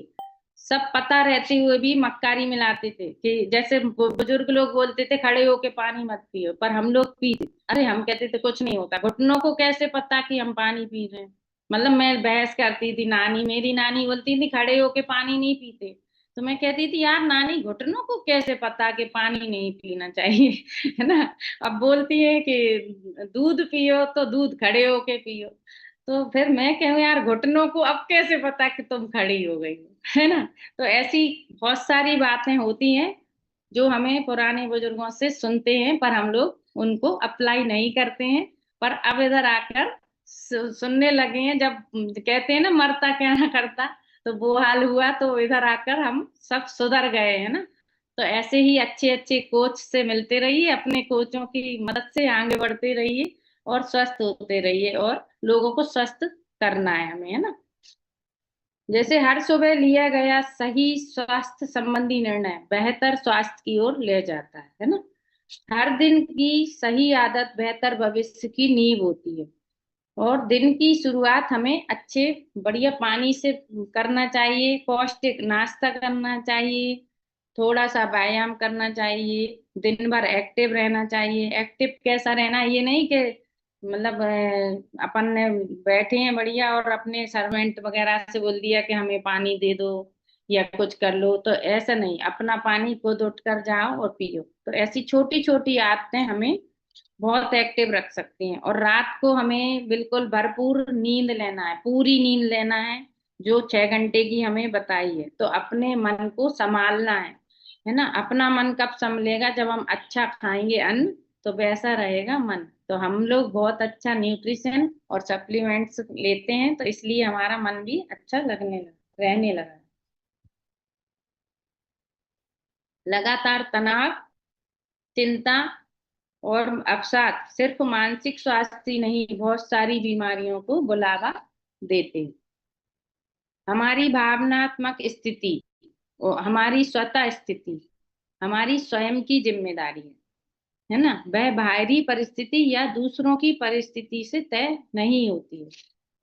सब पता रहते हुए भी मक्कारी मिलाते थे कि जैसे बुजुर्ग लोग बोलते थे खड़े होके पानी मत पियो, पर हम लोग पीते। अरे हम कहते थे कुछ नहीं होता, घुटनों को कैसे पता कि हम पानी पी रहे हैं। मतलब मैं बहस करती थी, मेरी नानी बोलती थी खड़े होके पानी नहीं पीते, तो मैं कहती थी यार नानी घुटनों को कैसे पता कि पानी नहीं पीना चाहिए है ना। अब बोलती है कि दूध पियो तो दूध खड़े होके पियो, तो फिर मैं कहूँ यार घुटनों को अब कैसे पता कि तुम खड़ी हो गई हो, है ना। तो ऐसी बहुत सारी बातें होती हैं जो हमें पुराने बुजुर्गों से सुनते हैं, पर हम लोग उनको अप्लाई नहीं करते हैं। पर अब इधर आकर सुनने लगे हैं, जब कहते हैं ना मरता क्या ना करता, तो वो हाल हुआ, तो इधर आकर हम सब सुधर गए हैं ना। तो ऐसे ही अच्छे अच्छे कोच से मिलते रहिए, अपने कोचों की मदद से आगे बढ़ते रहिए और स्वस्थ होते रहिए, और लोगों को स्वस्थ करना है हमें, है ना। जैसे हर सुबह लिया गया सही स्वास्थ्य संबंधी निर्णय बेहतर स्वास्थ्य की ओर ले जाता है ना। हर दिन की सही आदत बेहतर भविष्य की नींव होती है। और दिन की शुरुआत हमें अच्छे बढ़िया पानी से करना चाहिए, पौष्टिक नाश्ता करना चाहिए, थोड़ा सा व्यायाम करना चाहिए, दिन भर एक्टिव रहना चाहिए। एक्टिव कैसा रहना, ये नहीं कि मतलब अपन ने बैठे हैं बढ़िया और अपने सर्वेंट वगैरह से बोल दिया कि हमें पानी दे दो या कुछ कर लो, तो ऐसा नहीं, अपना पानी खुद उठकर जाओ और पियो। तो ऐसी छोटी छोटी आदतें हमें बहुत एक्टिव रख सकती हैं। और रात को हमें बिल्कुल भरपूर नींद लेना है, पूरी नींद लेना है, जो 6 घंटे की हमें बताई है। तो अपने मन को संभालना है ना। अपना मन कब संभलेगा, जब हम अच्छा खाएंगे अन्न, तो वैसा रहेगा मन। तो हम लोग बहुत अच्छा न्यूट्रिशन और सप्लीमेंट्स लेते हैं, तो इसलिए हमारा मन भी अच्छा लगने लगा, रहने लगा। लगातार तनाव, चिंता और अवसाद सिर्फ मानसिक स्वास्थ्य ही नहीं, बहुत सारी बीमारियों को बुलावा देते हैं। हमारी भावनात्मक स्थिति और हमारी स्वतः स्थिति हमारी स्वयं की जिम्मेदारी है ना। वह बाहरी परिस्थिति या दूसरों की परिस्थिति से तय नहीं होती है,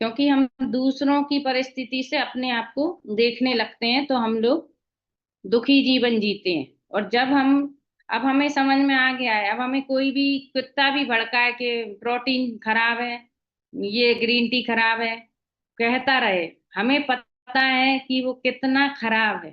क्योंकि हम दूसरों की परिस्थिति से अपने आप को देखने लगते हैं, तो हम लोग दुखी जीवन जीते हैं। और जब हम अब हमें समझ में आ गया है, अब हमें कोई भी कुत्ता भी भड़काए कि प्रोटीन खराब है, ये ग्रीन टी खराब है, कहता रहे, हमें पता है कि वो कितना खराब है,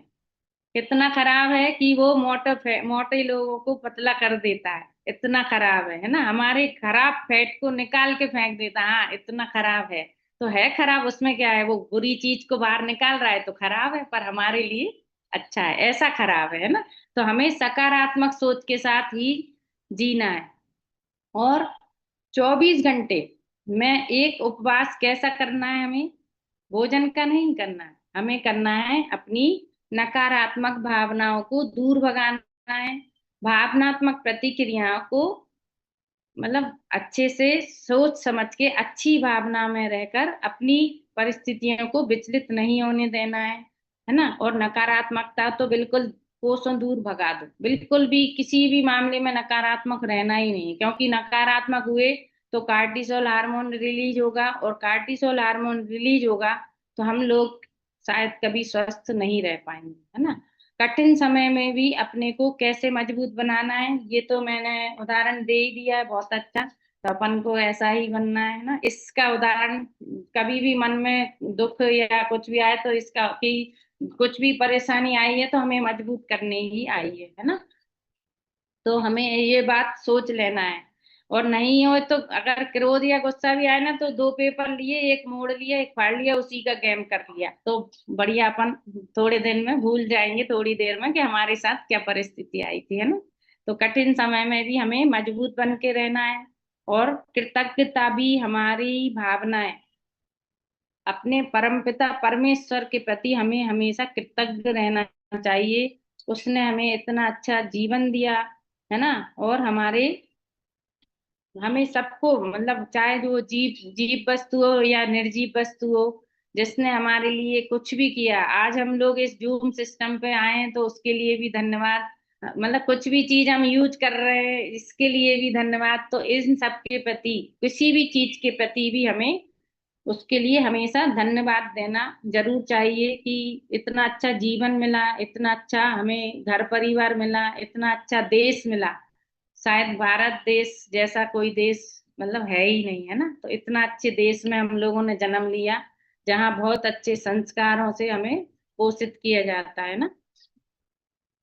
कितना खराब है कि वो मोटे लोगों को पतला कर देता है, इतना खराब है ना। हमारे खराब फैट को निकाल के फेंक देता है, हाँ इतना खराब है, तो है खराब, उसमें क्या है, वो बुरी चीज को बाहर निकाल रहा है तो खराब है, पर हमारे लिए अच्छा है, ऐसा खराब है ना। तो हमें सकारात्मक सोच के साथ ही जीना है। और 24 घंटे में एक उपवास कैसा करना है हमें, भोजन का नहीं करना है, हमें करना है अपनी नकारात्मक भावनाओं को दूर भगाना है। भावनात्मक प्रतिक्रियाओं को मतलब अच्छे से सोच समझ के अच्छी भावना में रहकर अपनी परिस्थितियों को विचलित नहीं होने देना है ना। और नकारात्मकता तो बिल्कुल कोसों दूर भगा दो, बिल्कुल भी किसी भी मामले में नकारात्मक रहना ही नहीं, क्योंकि नकारात्मक हुए तो कार्टिसोल हार्मोन रिलीज होगा, और कार्टिसोल हार्मोन रिलीज होगा तो हम लोग शायद कभी स्वस्थ नहीं रह पाएंगे, है ना। कठिन समय में भी अपने को कैसे मजबूत बनाना है, ये तो मैंने उदाहरण दे ही दिया है बहुत अच्छा। तो अपन को ऐसा ही बनना है ना, इसका उदाहरण, कभी भी मन में दुख या कुछ भी आए तो इसका कि कुछ भी परेशानी आई है तो हमें मजबूत करने ही आई है ना। तो हमें ये बात सोच लेना है। और नहीं हो तो अगर क्रोध या गुस्सा भी आए ना, तो 2 पेपर लिए, एक मोड़ लिया, एक फाड़ लिया, उसी का गेम कर लिया, तो बढ़िया अपन थोड़े दिन में भूल जाएंगे, थोड़ी देर में, कि हमारे साथ क्या परिस्थिति आई थी, है ना। तो कठिन समय में भी हमें मजबूत बन के रहना है। और कृतज्ञता भी हमारी भावना है, अपने परमपिता परमेश्वर के प्रति हमें हमेशा कृतज्ञ रहना चाहिए। उसने हमें इतना अच्छा जीवन दिया, है ना। और हमें सबको, मतलब चाहे जो जीव जीव वस्तु हो या निर्जीव वस्तु हो, जिसने हमारे लिए कुछ भी किया, आज हम लोग इस जूम सिस्टम पे आए हैं तो उसके लिए भी धन्यवाद। मतलब कुछ भी चीज हम यूज कर रहे हैं इसके लिए भी धन्यवाद। तो इन सब के प्रति, किसी भी चीज के प्रति भी हमें उसके लिए हमेशा धन्यवाद देना जरूर चाहिए कि इतना अच्छा जीवन मिला, इतना अच्छा हमें घर परिवार मिला, इतना अच्छा देश मिला। शायद भारत देश जैसा कोई देश मतलब है ही नहीं, है ना। तो इतना अच्छे देश में हम लोगों ने जन्म लिया, जहाँ बहुत अच्छे संस्कारों से हमें पोषित किया जाता है ना।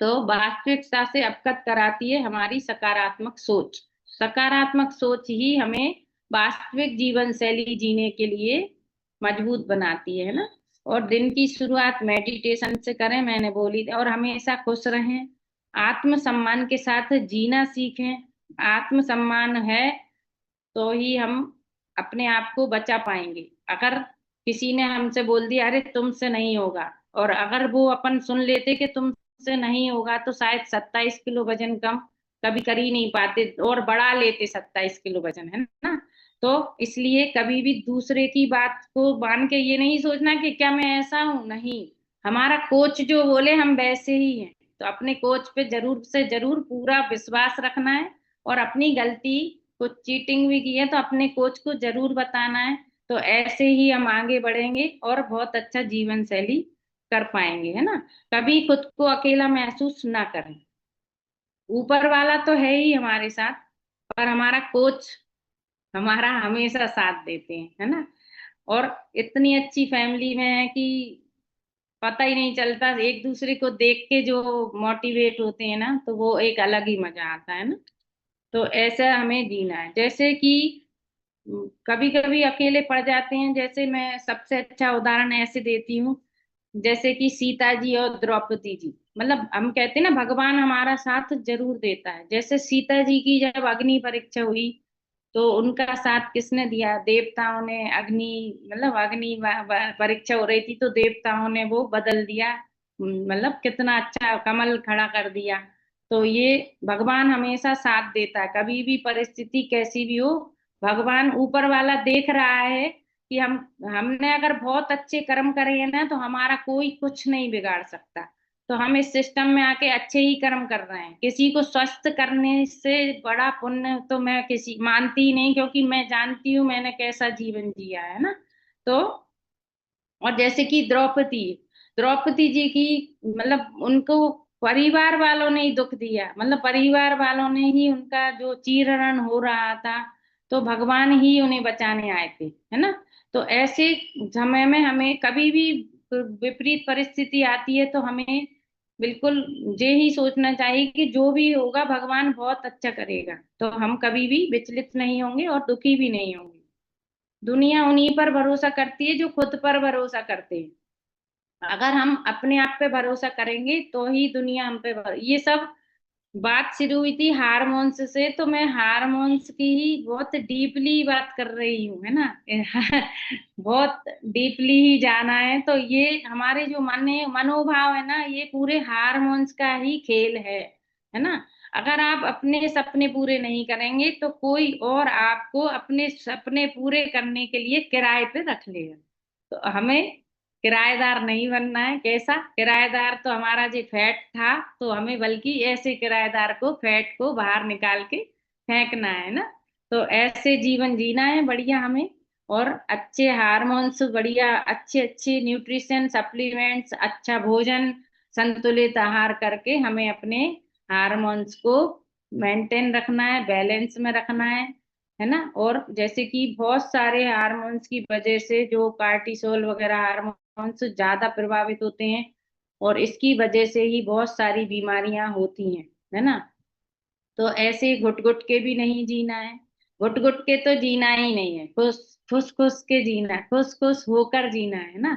तो वास्तविकता से अवगत कराती है हमारी सकारात्मक सोच। सकारात्मक सोच ही हमें वास्तविक जीवन शैली जीने के लिए मजबूत बनाती है ना। और दिन की शुरुआत मेडिटेशन से करें, मैंने बोली थी। और हमेशा खुश रहें, आत्मसम्मान के साथ जीना सीखें। आत्मसम्मान है तो ही हम अपने आप को बचा पाएंगे। अगर किसी ने हमसे बोल दिया अरे तुमसे नहीं होगा, और अगर वो अपन सुन लेते कि तुमसे नहीं होगा, तो शायद 27 किलो वजन कम कभी कर ही नहीं पाते और बढ़ा लेते 27 किलो वजन, है ना। तो इसलिए कभी भी दूसरे की बात को मान के ये नहीं सोचना कि क्या मैं ऐसा हूं, नहीं। हमारा कोच जो बोले हम वैसे ही हैं। तो अपने कोच पे जरूर से जरूर पूरा विश्वास रखना है, और अपनी गलती, कुछ चीटिंग भी की है तो अपने कोच को जरूर बताना है। तो ऐसे ही हम आगे बढ़ेंगे और बहुत अच्छा जीवन शैली कर पाएंगे, है ना। कभी खुद को अकेला महसूस ना करें। ऊपर वाला तो है ही हमारे साथ, पर हमारा कोच हमारा हमेशा साथ देते हैं, है ना। और इतनी अच्छी फैमिली में है कि पता ही नहीं चलता, एक दूसरे को देख के जो मोटिवेट होते हैं ना, तो वो एक अलग ही मजा आता है ना। तो ऐसा हमें जीना है। जैसे कि कभी कभी अकेले पड़ जाते हैं, जैसे मैं सबसे अच्छा उदाहरण ऐसे देती हूँ, जैसे कि सीता जी और द्रौपदी जी। मतलब हम कहते हैं ना भगवान हमारा साथ जरूर देता है। जैसे सीता जी की जब अग्नि परीक्षा हुई, तो उनका साथ किसने दिया? देवताओं ने। अग्नि मतलब अग्नि परीक्षा हो रही थी तो देवताओं ने वो बदल दिया। मतलब कितना अच्छा कमल खड़ा कर दिया। तो ये भगवान हमेशा साथ देता है, कभी भी परिस्थिति कैसी भी हो। भगवान ऊपर वाला देख रहा है कि हमने अगर बहुत अच्छे कर्म करे हैं ना, तो हमारा कोई कुछ नहीं बिगाड़ सकता। तो हम इस सिस्टम में आके अच्छे ही कर्म कर रहे हैं। किसी को स्वस्थ करने से बड़ा पुण्य तो मैं किसी मानती ही नहीं, क्योंकि मैं जानती हूँ मैंने कैसा जीवन जिया है ना। तो और जैसे कि द्रौपदी, द्रौपदी जी की मतलब उनको परिवार वालों ने ही दुख दिया, मतलब परिवार वालों ने ही उनका जो चीरहरण हो रहा था, तो भगवान ही उन्हें बचाने आए थे, है ना। तो ऐसे समय में हमें कभी भी विपरीत परिस्थिति आती है तो हमें बिल्कुल ये ही सोचना चाहिए कि जो भी होगा भगवान बहुत अच्छा करेगा। तो हम कभी भी विचलित नहीं होंगे और दुखी भी नहीं होंगे। दुनिया उन्हीं पर भरोसा करती है जो खुद पर भरोसा करते हैं। अगर हम अपने आप पे भरोसा करेंगे तो ही दुनिया हम पे ये सब बात शुरू हुई थी हारमोन्स से, तो मैं हारमोन्स की ही बहुत डीपली बात कर रही हूँ, है ना। बहुत डीपली ही जाना है। तो ये हमारे जो मनोभाव है ना, ये पूरे हारमोन्स का ही खेल है ना। अगर आप अपने सपने पूरे नहीं करेंगे तो कोई और आपको अपने सपने पूरे करने के लिए किराए पे रख लेगा। तो हमें किराएदार नहीं बनना है। कैसा किराएदार? तो हमारा जो फैट था, तो हमें बल्कि ऐसे किराएदार को, फैट को बाहर निकाल के फेंकना है ना। तो ऐसे जीवन जीना है बढ़िया हमें। और अच्छे हार्मोन्स, बढ़िया अच्छे अच्छे न्यूट्रिशन सप्लीमेंट्स, अच्छा भोजन, संतुलित आहार करके हमें अपने हार्मोन्स को मेंटेन रखना है, बैलेंस में रखना है ना। और जैसे कि बहुत सारे हार्मोन्स की वजह से जो कार्टिसोल वगैरह हार्मोन्स ज्यादा प्रभावित होते हैं, और इसकी वजह से ही बहुत सारी बीमारियां होती हैं, है ना। तो ऐसे घुट घुट के भी नहीं जीना है। घुट घुट के तो जीना ही नहीं है, खुश खुश खुश के जीना है, खुश खुश होकर जीना है ना।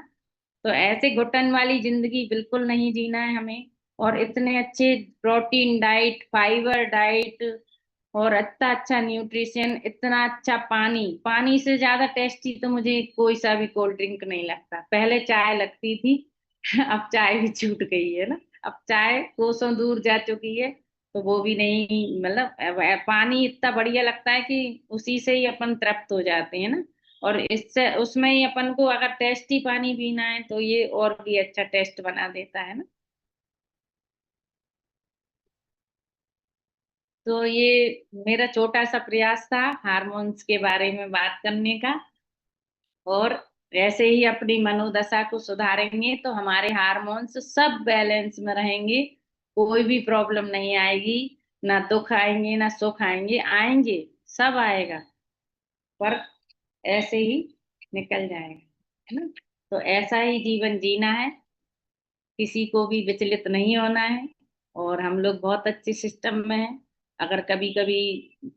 तो ऐसे घुटन वाली जिंदगी बिल्कुल नहीं जीना है हमें। और इतने अच्छे प्रोटीन डाइट, फाइबर डाइट, और इतना अच्छा न्यूट्रिशन, इतना अच्छा पानी। पानी से ज्यादा टेस्टी तो मुझे कोई सा भी कोल्ड ड्रिंक नहीं लगता। पहले चाय लगती थी, अब चाय भी छूट गई है ना। अब चाय कोसों दूर जा चुकी है, तो वो भी नहीं। मतलब पानी इतना बढ़िया लगता है कि उसी से ही अपन तृप्त हो जाते हैं ना। और इससे उसमें ही अपन को अगर टेस्टी पानी पीना है तो ये और भी अच्छा टेस्ट बना देता है ना। तो ये मेरा छोटा सा प्रयास था हार्मोन्स के बारे में बात करने का। और ऐसे ही अपनी मनोदशा को सुधारेंगे तो हमारे हार्मोन्स सब बैलेंस में रहेंगे, कोई भी प्रॉब्लम नहीं आएगी, ना दुख आएंगे ना सुख आएंगे, आएंगे सब आएगा, पर ऐसे ही निकल जाएगा, है ना। तो ऐसा ही जीवन जीना है, किसी को भी विचलित नहीं होना है। और हम लोग बहुत अच्छे सिस्टम में हैं। अगर कभी कभी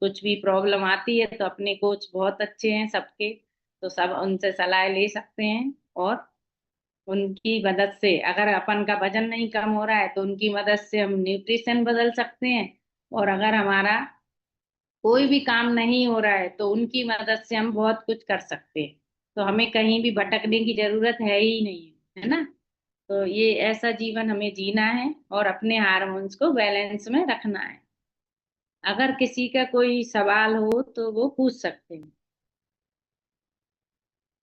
कुछ भी प्रॉब्लम आती है तो अपने कोच बहुत अच्छे हैं सबके, तो सब उनसे सलाह ले सकते हैं। और उनकी मदद से अगर अपन का वजन नहीं कम हो रहा है तो उनकी मदद से हम न्यूट्रिशन बदल सकते हैं। और अगर हमारा कोई भी काम नहीं हो रहा है तो उनकी मदद से हम बहुत कुछ कर सकते हैं। तो हमें कहीं भी भटकने की जरूरत है ही नहीं, है ना। तो ये ऐसा जीवन हमें जीना है और अपने हार्मोन्स को बैलेंस में रखना है। अगर किसी का कोई सवाल हो तो वो पूछ सकते हैं,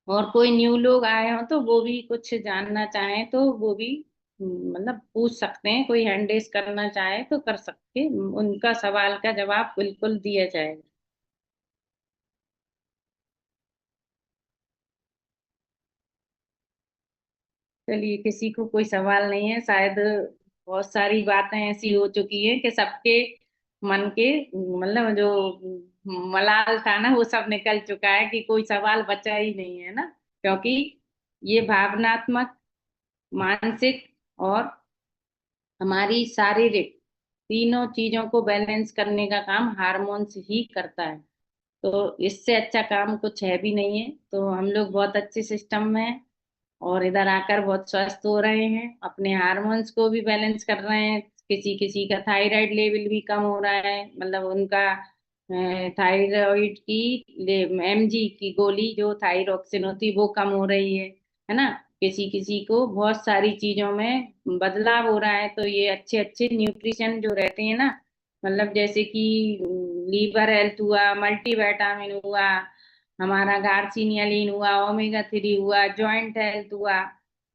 और कोई न्यू लोग आए हो तो वो भी कुछ जानना चाहें तो वो भी मतलब पूछ सकते हैं, कोई हैंड रेस करना चाहे तो कर सकते, उनका सवाल का जवाब बिल्कुल दिया जाएगा। चलिए, किसी को कोई सवाल नहीं है शायद। बहुत सारी बातें ऐसी हो चुकी है कि सबके मन के मतलब जो मलाल था ना वो सब निकल चुका है, कि कोई सवाल बचा ही नहीं है ना। क्योंकि ये भावनात्मक, मानसिक और हमारी शारीरिक तीनों चीजों को बैलेंस करने का काम हार्मोन्स ही करता है। तो इससे अच्छा काम कुछ है भी नहीं है। तो हम लोग बहुत अच्छे सिस्टम में हैं और इधर आकर बहुत स्वस्थ हो रहे हैं, अपने हार्मोन्स को भी बैलेंस कर रहे हैं। किसी किसी का थायराइड लेवल भी कम हो रहा है, मतलब उनका थायराइड की एमजी की गोली जो थायरोक्सिन होती है वो कम हो रही है ना। किसी किसी को बहुत सारी चीजों में बदलाव हो रहा है। तो ये अच्छे अच्छे न्यूट्रिशन जो रहते हैं ना, मतलब जैसे कि लीवर हेल्थ हुआ, मल्टीविटामिन हुआ, हमारा गार्सिनियलिन हुआ, ओमेगा 3 हुआ, जॉइंट हेल्थ हुआ,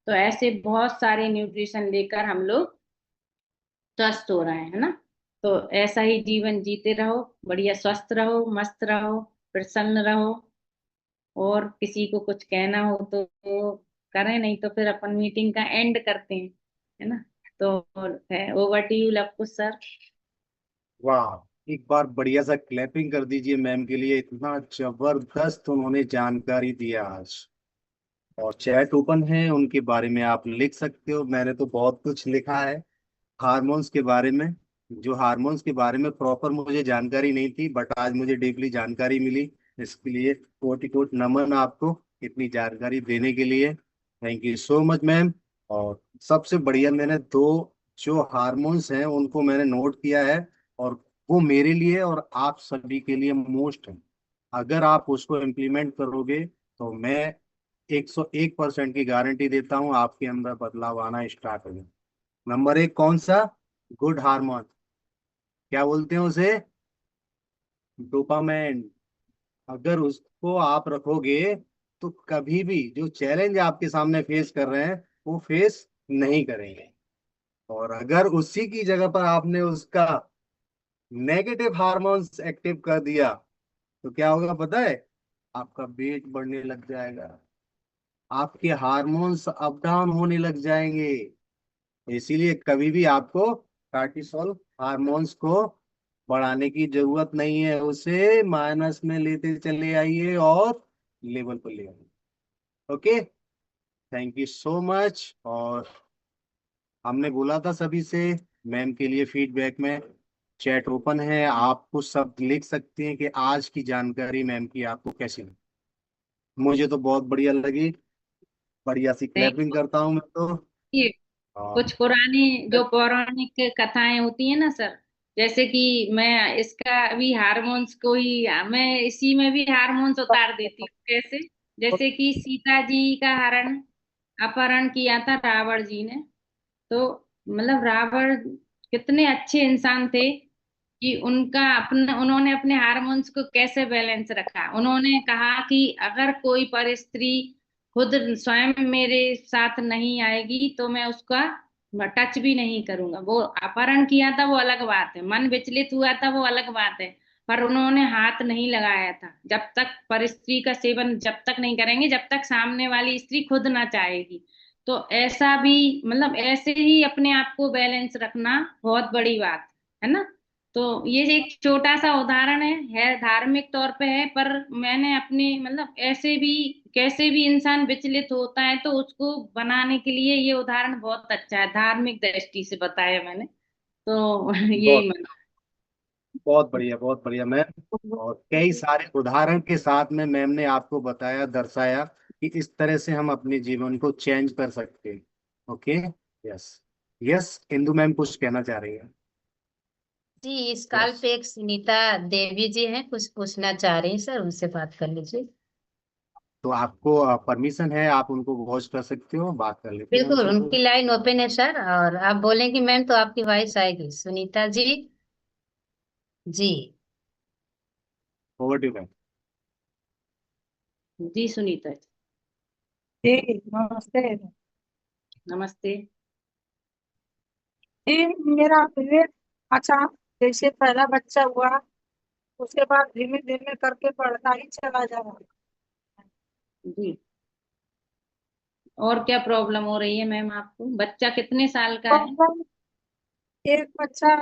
तो ऐसे बहुत सारे न्यूट्रिशन लेकर हम लोग स्वस्थ हो रहे हैं, है ना। तो ऐसा ही जीवन जीते रहो, बढ़िया स्वस्थ रहो, मस्त रहो, प्रसन्न रहो। और किसी को कुछ कहना हो तो करें, नहीं तो फिर अपन मीटिंग का एंड करते हैं, है ना। तो over to you Lavkush sir. वाह, एक बार बढ़िया सा क्लैपिंग कर दीजिए मैम के लिए, इतना जबरदस्त उन्होंने जानकारी दिया आज। और चैट ओपन है, उनके बारे में आप लिख सकते हो, मैंने तो बहुत कुछ लिखा है हार्मोन्स के बारे में। जो हार्मोन्स के बारे में प्रॉपर मुझे जानकारी नहीं थी, बट आज मुझे डीपली जानकारी मिली। इसके लिए कोटि कोट नमन आपको इतनी जानकारी देने के लिए। Thank you so much ma'am. और सबसे बढ़िया, मैंने दो जो हार्मोन्स हैं उनको मैंने नोट किया है, और वो मेरे लिए और आप सभी के लिए मोस्ट है। अगर आप उसको इम्प्लीमेंट करोगे तो मैं 101% की गारंटी देता हूँ आपके अंदर बदलाव आना स्टार्ट होगा। नंबर एक कौन सा? Good hormone. क्या बोलते हैं उसे? डोपामाइन। अगर उसको आप रखोगे तो कभी भी जो चैलेंज आपके सामने फेस कर रहे हैं वो फेस नहीं करेंगे। और अगर उसी की जगह पर आपने उसका नेगेटिव हार्मोन्स एक्टिव कर दिया तो क्या होगा पता है? आपका वेट बढ़ने लग जाएगा, आपके हार्मोन्स अप डाउन होने लग जाएंगे। इसीलिए कभी भी आपको कार्टिसोल हार्मोन्स को बढ़ाने की जरूरत नहीं है, उसे माइनस में लेते चले आइए और लेवल पर ले आइए। Okay, thank you so much. और हमने बोला था सभी से, मैम के लिए फीडबैक में चैट ओपन है, आप कुछ सब लिख सकते हैं कि आज की जानकारी मैम की आपको कैसी लगी। मुझे तो बहुत बढ़िया लगी। बढ़िया सी क्लैपिंग करता हूँ मैं तो। ये हाँ। कुछ पुरानी जो पौराणिक कथाएं होती है ना सर, जैसे कि मैं इसका भी हार्मोन्स को ही, मैं इसी में भी हार्मोन्स उतार देती हूँ। कैसे? जैसे कि सीता जी का हरण अपहरण किया था रावण जी ने। तो मतलब रावण कितने अच्छे इंसान थे कि उनका अपने उन्होंने अपने हार्मोन्स को कैसे बैलेंस रखा। उन्होंने कहा कि अगर कोई पर स्त्री खुद स्वयं मेरे साथ नहीं आएगी तो मैं उसका टच भी नहीं करूंगा। वो अपहरण किया था वो अलग बात है, मन विचलित हुआ था वो अलग बात है, पर उन्होंने हाथ नहीं लगाया था। जब तक पर स्त्री का सेवन जब तक नहीं करेंगे जब तक सामने वाली स्त्री खुद ना चाहेगी। तो ऐसा भी मतलब ऐसे ही अपने आप को बैलेंस रखना बहुत बड़ी बात है ना। तो ये एक छोटा सा उदाहरण है धार्मिक तौर पे है, पर मैंने अपने मतलब ऐसे भी कैसे भी इंसान विचलित होता है तो उसको बनाने के लिए ये उदाहरण बहुत अच्छा है, धार्मिक दृष्टि से बताया मैंने। तो यही बहुत मन। बहुत बढ़िया, बहुत बढ़िया मैम। और कई सारे उदाहरण के साथ में मैम ने आपको बताया, दर्शाया कि इस तरह से हम अपने जीवन को चेंज कर सकते हैं। Okay. Yes. Yes, Indu ma'am कुछ कहना चाह रही है। जी, इस कॉल यस। पे एक सुनीता देवी जी हैं, कुछ पूछना चाह रही हैं सर, उनसे बात कर लीजिए। तो आपको परमिशन है, आप उनको वॉच कर सकते हो, बात कर लेते हैं बिल्कुल, उनसे। उनकी लाइन ओपन है सर, और आप बोलेंगी मैम तो आपकी वॉइस आएगी। सुनीता जी। जी। Over to ma'am. जी सुनीता जी। जी नमस्ते नमस्ते। जी। मेरा विवेक, अच्छा, जैसे पहला बच्चा हुआ उसके बाद धीमे धीमे करके बढ़ता ही चला जा रहा जी, और क्या प्रॉब्लम हो रही है मैम आपको? बच्चा कितने साल का है? है। एक बच्चा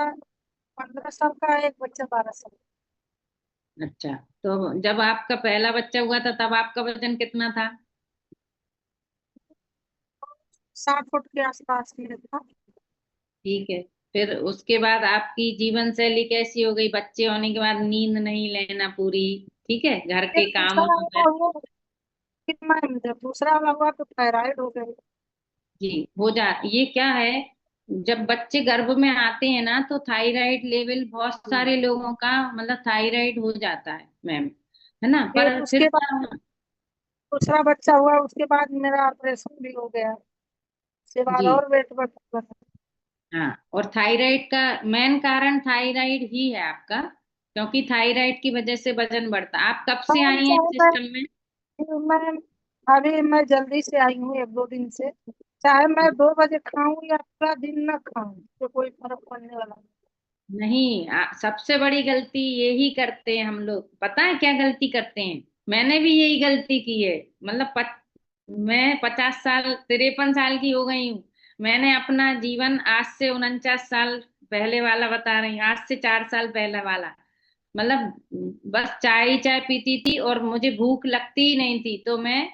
15 साल का है, एक बच्चा 12 साल अच्छा, तो जब आपका पहला बच्चा हुआ था तब आपका वजन कितना था? का। 60 फुट के आसपास में था। ठीक है। फिर उसके बाद आपकी जीवन शैली कैसी हो गई? बच्चे होने के बाद नींद नहीं लेना पूरी, ठीक है, घर फिर के दूसरा कामों में वाला हुआ, फिर मैं जब दूसरा वाला हुआ तो थायराइड हो गई। जी हो जा ये क्या है, जब बच्चे गर्भ में आते हैं ना तो थायराइड लेवल बहुत सारे लोगों का मतलब थायराइड हो जाता है मैम, है ना। फिर पर फिर उसके बाद क्या। दूसरा बच्चा हुआ, उसके बाद मेरा ऑपरेशन भी हो गया। उसके बाद जी और वेट बढ़ गया। हाँ, और थायराइड का मेन कारण थायराइड ही है आपका, क्योंकि थायराइड की वजह से वजन बढ़ता। आप कब से हाँ, आई हैं इस चाहे सिस्टम में? मैं अभी मैं जल्दी से आई हूँ, 1-2 दिन से। चाहे मैं 2 बजे खाऊं या पूरा दिन न खाऊं तो कोई फर्क पड़ने वाला नहीं। नहीं, सबसे बड़ी गलती यही करते हैं हम लोग। पता है क्या गलती करते हैं? मैंने भी यही गलती की है। मतलब मैं 50 साल 53 साल की हो गई हूँ। मैंने अपना जीवन आज से 49 साल पहले वाला बता रही हूँ, आज से 4 साल पहले वाला। मतलब बस चाय ही चाय पीती थी और मुझे भूख लगती ही नहीं थी, तो मैं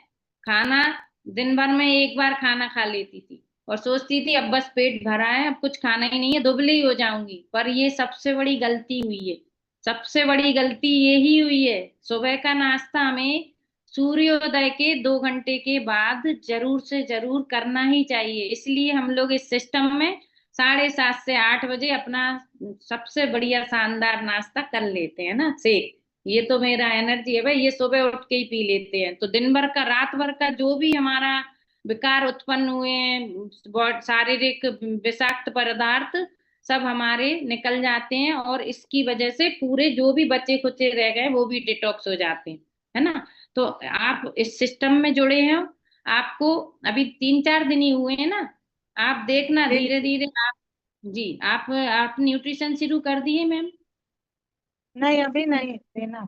खाना दिन भर में एक बार खाना खा लेती थी और सोचती थी अब बस पेट भरा है, अब कुछ खाना ही नहीं है, दुबली ही हो जाऊंगी। पर ये सबसे बड़ी गलती हुई है। सबसे बड़ी गलती यही हुई है। सुबह का नाश्ता हमें सूर्योदय के 2 घंटे के बाद जरूर से जरूर करना ही चाहिए। इसलिए हम लोग इस सिस्टम में 7:30 से 8 बजे अपना सबसे बढ़िया शानदार नाश्ता कर लेते हैं ना, शेक। ये तो मेरा एनर्जी है भाई, ये सुबह उठ के ही पी लेते हैं तो दिन भर का रात भर का जो भी हमारा विकार उत्पन्न हुए हैं, शारीरिक विषाक्त पदार्थ सब हमारे निकल जाते हैं और इसकी वजह से पूरे जो भी बचे खुचे रह गए वो भी डिटॉक्स हो जाते हैं, है ना। तो आप इस सिस्टम में जुड़े हैं, आपको अभी 3-4 दिन ही हुए हैं ना। आप देखना जी धीरे जी। धीरे आप। जी, आप न्यूट्रिशन शुरू कर दिए मैम? नहीं, अभी नहीं देना।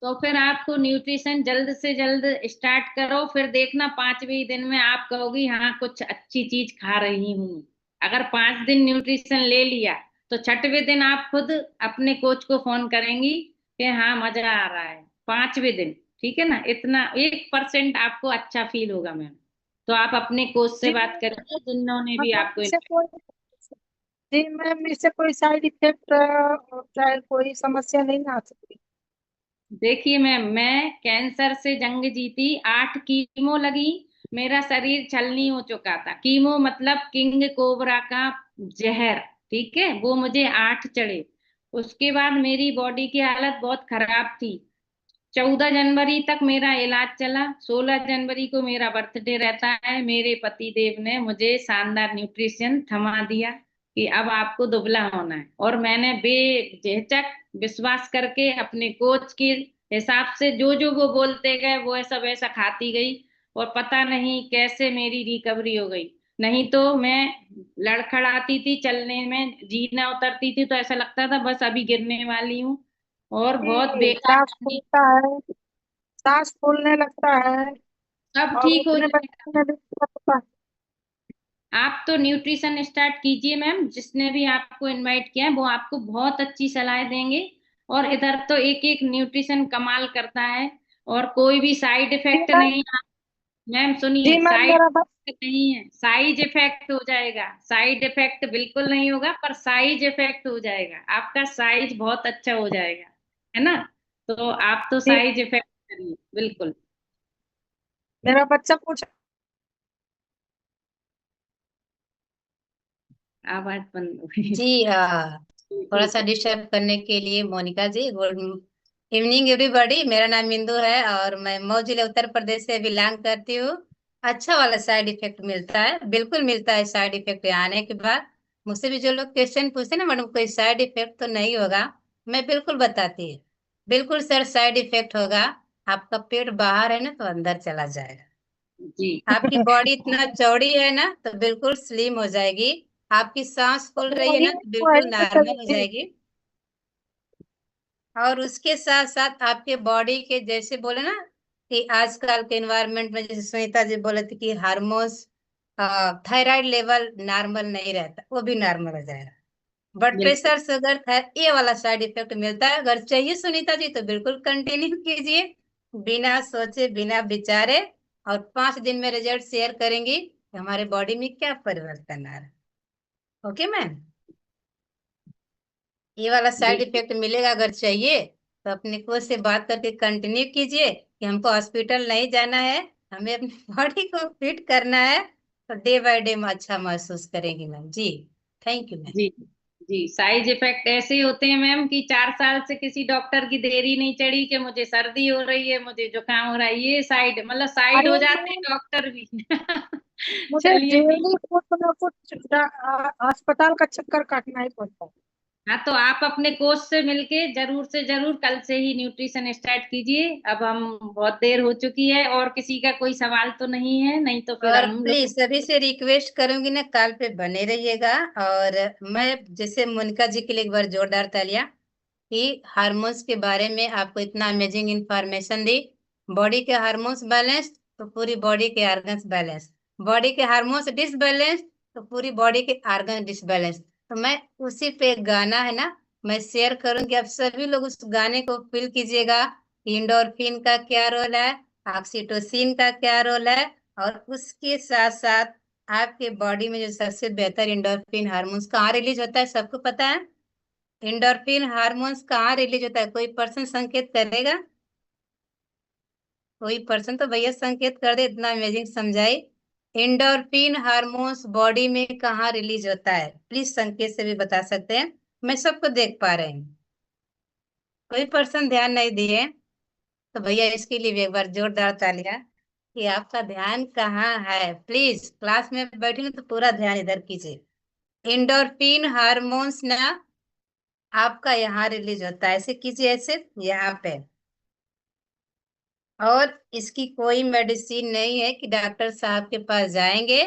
तो फिर आपको न्यूट्रिशन जल्द से जल्द स्टार्ट करो, फिर देखना 5वें दिन में आप कहोगी हाँ कुछ अच्छी चीज खा रही हूँ। अगर 5 दिन न्यूट्रिशन ले लिया तो 6वें दिन आप खुद अपने कोच को फोन करेंगी कि हाँ मजा आ रहा है। 5वें दिन, ठीक है ना, इतना 1% आपको अच्छा फील होगा मैम। तो आप अपने कोच से जी बात करेंगे जिन्होंने भी मतलब आपको। इससे कोई, जी मैम, इससे कोई साइड इफेक्ट चाहे कोई समस्या नहीं ना आ सकती। देखिए मैं कैंसर से जंग जीती, 8 कीमो लगी, मेरा शरीर छलनी हो चुका था। कीमो मतलब किंग कोबरा का जहर, ठीक है, वो मुझे 8 चढ़े। उसके बाद मेरी बॉडी की हालत बहुत खराब थी। 14 जनवरी तक मेरा इलाज चला, 16 जनवरी को मेरा बर्थडे रहता है, मेरे पति देव ने मुझे शानदार न्यूट्रिशन थमा दिया कि अब आपको दुबला होना है। और मैंने बेझिझक विश्वास करके अपने कोच के हिसाब से जो जो वो बोलते गए वो ऐसा वैसा खाती गई, और पता नहीं कैसे मेरी रिकवरी हो गई। नहीं तो मैं लड़खड़ाती थी, चलने में जीना उतरती थी तो ऐसा लगता था बस अभी गिरने वाली हूँ। और बहुत कि बेकार सांस ठंडी। फूलता है, सांस फूलने लगता है सब और ठीक हो उठने जाएगा। बैठने में भी दिक्कत होता है। आप तो न्यूट्रिशन स्टार्ट कीजिए मैम, जिसने भी आपको इनवाइट किया है वो आपको बहुत अच्छी सलाह देंगे। और इधर तो एक एक न्यूट्रिशन कमाल करता है, और कोई भी साइड जी इफेक्ट मैम, नहीं। मैम जी सुनिए, मैम, साइड मेरा बस इफेक्ट नहीं है, साइड इफेक्ट हो जाएगा। साइड इफेक्ट बिल्कुल नहीं होगा, पर साइज इफेक्ट हो जाएगा, आपका साइज बहुत अच्छा हो जाएगा, है ना। तो आप तो जी, साइज इफेक्ट करिए बिल्कुल। मेरा बच्चा पूछ। आवाज बंद हो गई। जी थोड़ा ठीक सा है। डिस्टर्ब करने के लिए मोनिका जी, गुड इवनिंग एवरीबॉडी। मेरा नाम इंदु है और मैं मऊ जिले उत्तर प्रदेश से बिलोंग करती हूँ। अच्छा वाला साइड इफेक्ट मिलता है, बिल्कुल मिलता है साइड इफेक्ट आने के बाद। मुझसे भी जो लोग क्वेश्चन पूछते हैं ना, मैडम कोई साइड इफेक्ट तो नहीं होगा, मैं बिल्कुल बताती हूँ। बिल्कुल सर, साइड इफेक्ट होगा। आपका पेट बाहर है ना तो अंदर चला जाएगा। जी आपकी बॉडी इतना चौड़ी है ना तो बिल्कुल स्लिम हो जाएगी। आपकी सांस फूल रही है वही ना तो वही बिल्कुल तो चाहिए नॉर्मल हो जी। जाएगी। और उसके साथ साथ आपके बॉडी के, जैसे बोले ना कि आजकल के एनवायरनमेंट में, जैसे सुनीता जी बोले थे कि हार्मोन्स, थायराइड लेवल नॉर्मल नहीं रहता, वो भी नॉर्मल हो जाएगा। ब्लड बिल्कुल। प्रेशर, शुगर, ये वाला साइड इफेक्ट मिलता है। अगर चाहिए सुनीता जी तो बिल्कुल कंटिन्यू कीजिए, बिना सोचे बिना विचारे। और 5 दिन में रिजल्ट शेयर करेंगी कि हमारे बॉडी में क्या परिवर्तन आ रहा है। ओके मैम, ये वाला साइड बिल्कुल। इफेक्ट मिलेगा। अगर चाहिए तो अपने कोच से बात करके कंटिन्यू कीजिए कि हमको हॉस्पिटल नहीं जाना है, हमें अपनी बॉडी को फिट करना है, तो डे बाय डे अच्छा महसूस करेंगी ma'am ji. Thank you ma'am. जी जी, साइड इफेक्ट ऐसे ही होते हैं मैम कि 4 साल से किसी डॉक्टर की देरी नहीं चढ़ी कि मुझे सर्दी हो रही है, मुझे जुकाम हो रहा है, ये साइड मतलब साइड अरे हो जाते हैं मैम, डॉक्टर भी। मुझे चलिए ठीक। डेली कुछ ना कुछ अस्पताल का चक्कर काटना ही पड़ता है। हाँ, तो आप अपने कोच से मिलके जरूर से जरूर कल से ही न्यूट्रिशन स्टार्ट कीजिए। अब हम बहुत देर हो चुकी है, और किसी का कोई सवाल तो नहीं है, नहीं तो फिर और हम लोग। प्लीज सभी से रिक्वेस्ट करूंगी ना, कॉल पे बने रहिएगा। और मैं जैसे मोनिका जी के लिए एक बार जोरदार तालियां कि हार्मोन्स के बारे में आपको इतना अमेजिंग इंफॉर्मेशन दी। बॉडी के हार्मोन्स बैलेंस तो पूरी बॉडी के ऑर्गन्स बैलेंस, बॉडी के हार्मोन्स डिसबैलेंस तो पूरी बॉडी के ऑर्गन डिसबैलेंस। तो मैं उसी पे एक गाना है ना, मैं शेयर करूंगी, आप सभी लोग उस गाने को फील कीजिएगा। इंडोर्फिन का क्या रोल है, ऑक्सीटोसिन का क्या रोल है, और उसके साथ साथ आपके बॉडी में जो सबसे बेहतर इंडोर्फिन हार्मोन्स कहाँ रिलीज होता है, सबको पता है। इंडोर्फिन हार्मोन्स कहाँ रिलीज होता है, कोई पर्सन संकेत करेगा? कोई पर्सन तो भैया संकेत कर दे, इतना अमेजिंग समझाई। इंडोर्फिन हार्मोन्स बॉडी में कहाँ रिलीज होता है, प्लीज संकेत से भी बता सकते हैं, मैं सबको देख पा रहे हैं। कोई पर्सन ध्यान नहीं दिए तो भैया इसके लिए भी एक बार जोरदार तालियां कि आपका ध्यान कहाँ है। प्लीज क्लास में बैठी ना तो पूरा ध्यान इधर कीजिए। इंडोर्फिन हार्मोन्स ना आपका यहाँ रिलीज होता है, ऐसे कीजिए, ऐसे यहाँ पे। और इसकी कोई मेडिसिन नहीं है कि डॉक्टर साहब के पास जाएंगे,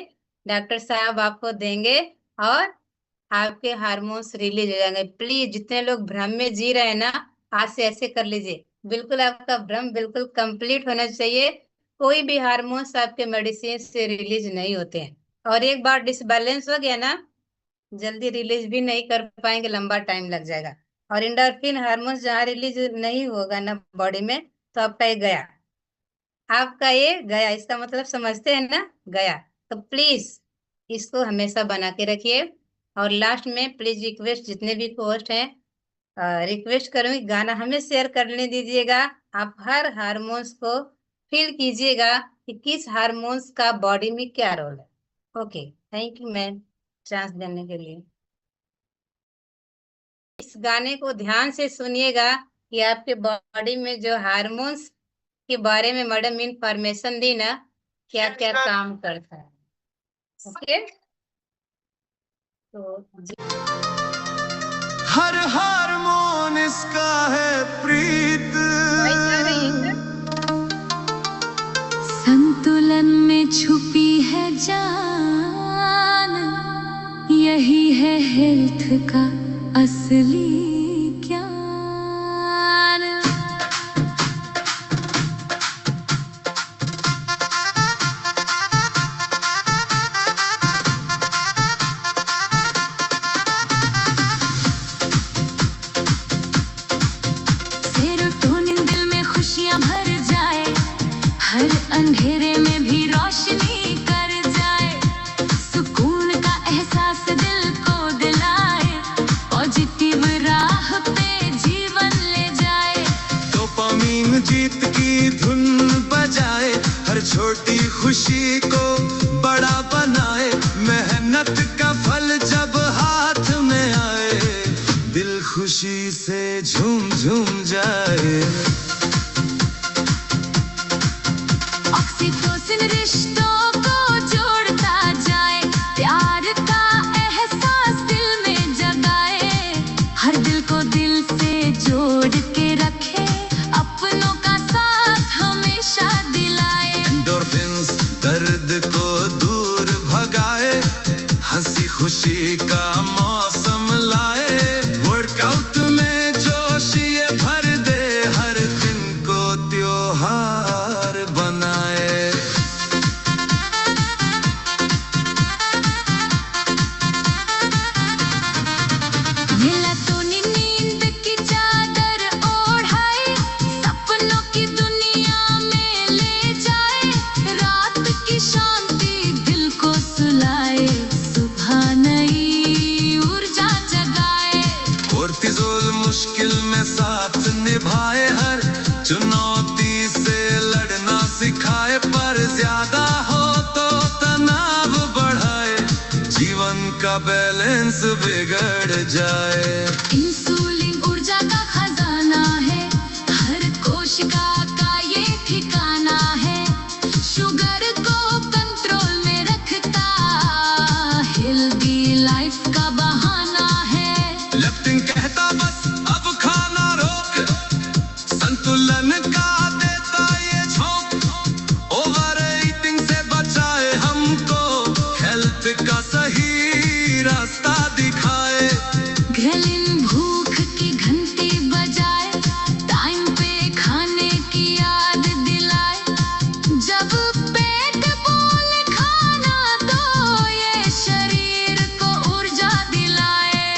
डॉक्टर साहब आपको देंगे और आपके हार्मोन्स रिलीज हो जाएंगे। प्लीज जितने लोग भ्रम में जी रहे हैं ना, आज से ऐसे कर लीजिए, बिल्कुल आपका भ्रम बिल्कुल कंप्लीट होना चाहिए। कोई भी हार्मोन्स आपके मेडिसिन से रिलीज नहीं होते हैं। और एक बार डिसबैलेंस हो गया ना, जल्दी रिलीज भी नहीं कर पाएंगे, लंबा टाइम लग जाएगा। और इंडोर्फिन हार्मोन्स जहाँ रिलीज नहीं होगा ना बॉडी में, तो आपका ये गया, आपका ये गया, इसका मतलब समझते हैं ना, गया। तो प्लीज इसको हमेशा बना के रखिए। और लास्ट में प्लीज रिक्वेस्ट, जितने भी होस्ट हैं रिक्वेस्ट करूंगी, गाना हमें शेयर करने दीजिएगा। आप हर हार्मोन्स को फील कीजिएगा कि किस हार्मोन्स का बॉडी में क्या रोल है। Okay, thank you ma'am chance देने के लिए। इस गाने को ध्यान से सुनिएगा कि आपके बॉडी में जो हार्मोन्स के बारे में मैडम इंफॉर्मेशन दी ना, क्या क्या काम करता है। ओके, तो हर हारमोन इसका है प्रीत, वही जा रही है संतुलन में छुपी है जान, यही है हेल्थ का असली ज्ञान। दुनिया भर जाए, हर अंधेरे में भी रोशनी कर जाए, सुकून का एहसास दिल को दिलाए, पॉजिटिव राह पे जीवन ले जाए। डोपामीन जीत की धुन बजाए, हर छोटी खुशी को बड़ा बनाए, मेहनत का फल जब हाथ में आए, दिल खुशी से झूम झूम जाए। ऑक्सीटोसिन रिश्तों को जोड़ता जाए, प्यार का एहसास दिल में जगाए, हर दिल को दिल से जोड़ के रखे, अपनों का साथ हमेशा दिलाए। एंडोर्फिन्स दर्द को दूर भगाए, हंसी खुशी का मौसम लाए, वर्कआउट में जोश ये भर दे, हर दिन को त्योहार बनाए। मेलाटोनिन नींद की चादर ओढ़ाए, सपनों की दुनिया में ले जाए, रात की शांति दिल को सुलाए, सुबह नई ऊर्जा जगाए। कोर्टिजोल मुश्किल में साथ निभाए, हर चुनौती से लड़ना सिखाए, पर ज्यादा हो तो तनाव बढ़ाए, जीवन का बैलेंस बिगड़ जाए। इंसुलिन ऊर्जा का खजाना है, हर कोशिका का ये ठिकाना है, शुगर को कंट्रोल में रखता, हेल्दी लाइफ का बहाना है। लेफ्टिन कहता बस अब खाना रोक, संतुलन का देता ये झोंक, ओवर ईटिंग से बचाए हमको, हेल्थ का सही रास्ता दिखाए। ग्रेलिन भूख की घंटी बजाए, टाइम पे खाने की याद दिलाए, जब पेट बोले खाना तो ये शरीर को ऊर्जा दिलाए।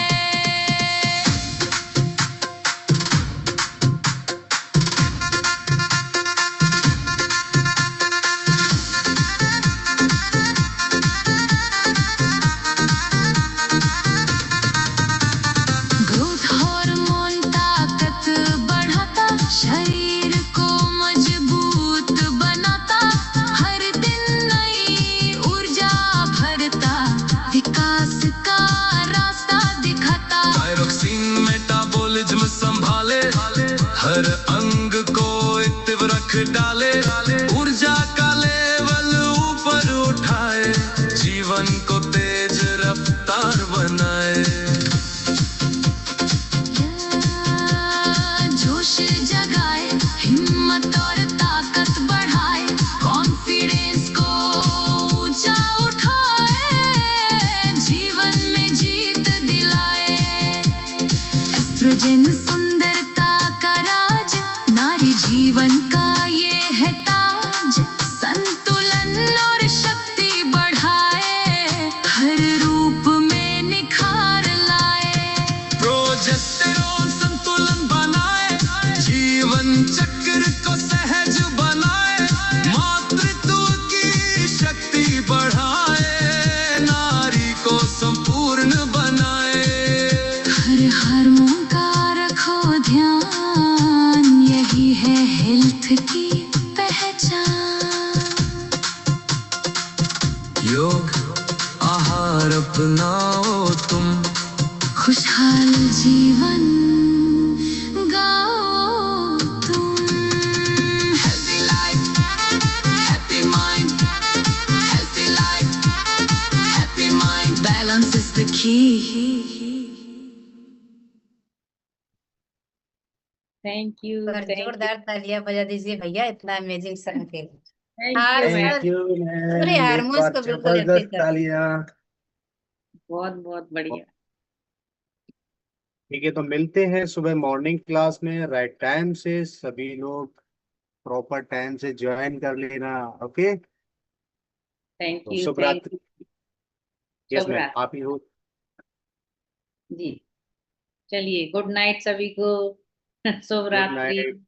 ग्रोथ हार्मोन ताकत बढ़ाता, शरीर को मजबूत बनाता, हर दिन नई ऊर्जा भरता, विकास का रास्ता दिखाता। थायरोक्सिन मेटाबॉलिज्म संभाले, हर अंग को एक्टिव रख डाले, ऊर्जा का लेवल ऊपर उठाए, जीवन को तेज रफ्तार बनाए। जोश जगाए, हिम्मत और ताकत बढ़ाए, कॉन्फिडेंस को ऊंचा उठाए, जीवन में जीत दिलाए। एस्ट्रोजन सुंदरता का राज, नारी जीवन का ये है ताज, संतुलन और शक्ति बढ़ाए, हर रूप में निखार लाए। प्रोजेस्टेरोन संतुलन बनाए, जीवन चक्र को सहज बनाए, मातृत्व की शक्ति बढ़ाए, नारी को संपूर्ण बनाए। हर हार्मोन का रखो ध्यान, यही है हेल्थ की पहचान। योग आहार अपनाओ तुम, खुशहाल जीवन गाओ तुम। Healthy life, happy mind, healthy life, happy mind, balance is the key. Thank you, और थैंक यू, जोरदार तालियां बजा दीजिए भैया, इतना अमेजिंग सॉन्ग के लिए। थैंक हाँ you sir, ma'am, thank you पूरे मैम, एक हारमोन्स बार को बिल्कुल एक्टिव जबरदस्त कर। तालियां। बहुत बहुत बढ़िया। ठीक है, तो मिलते हैं सुबह मॉर्निंग क्लास में राइट टाइम से, सभी लोग प्रॉपर टाइम से ज्वाइन कर लेना। ओके, थैंक तो यू, शुभ थैंक रात्रि। यू, यस शुभ मैम, रात्रि आप ही हो। जी। चलिए, गुड नाइट सभी को। शुभ गुड रात्रि। नाइट।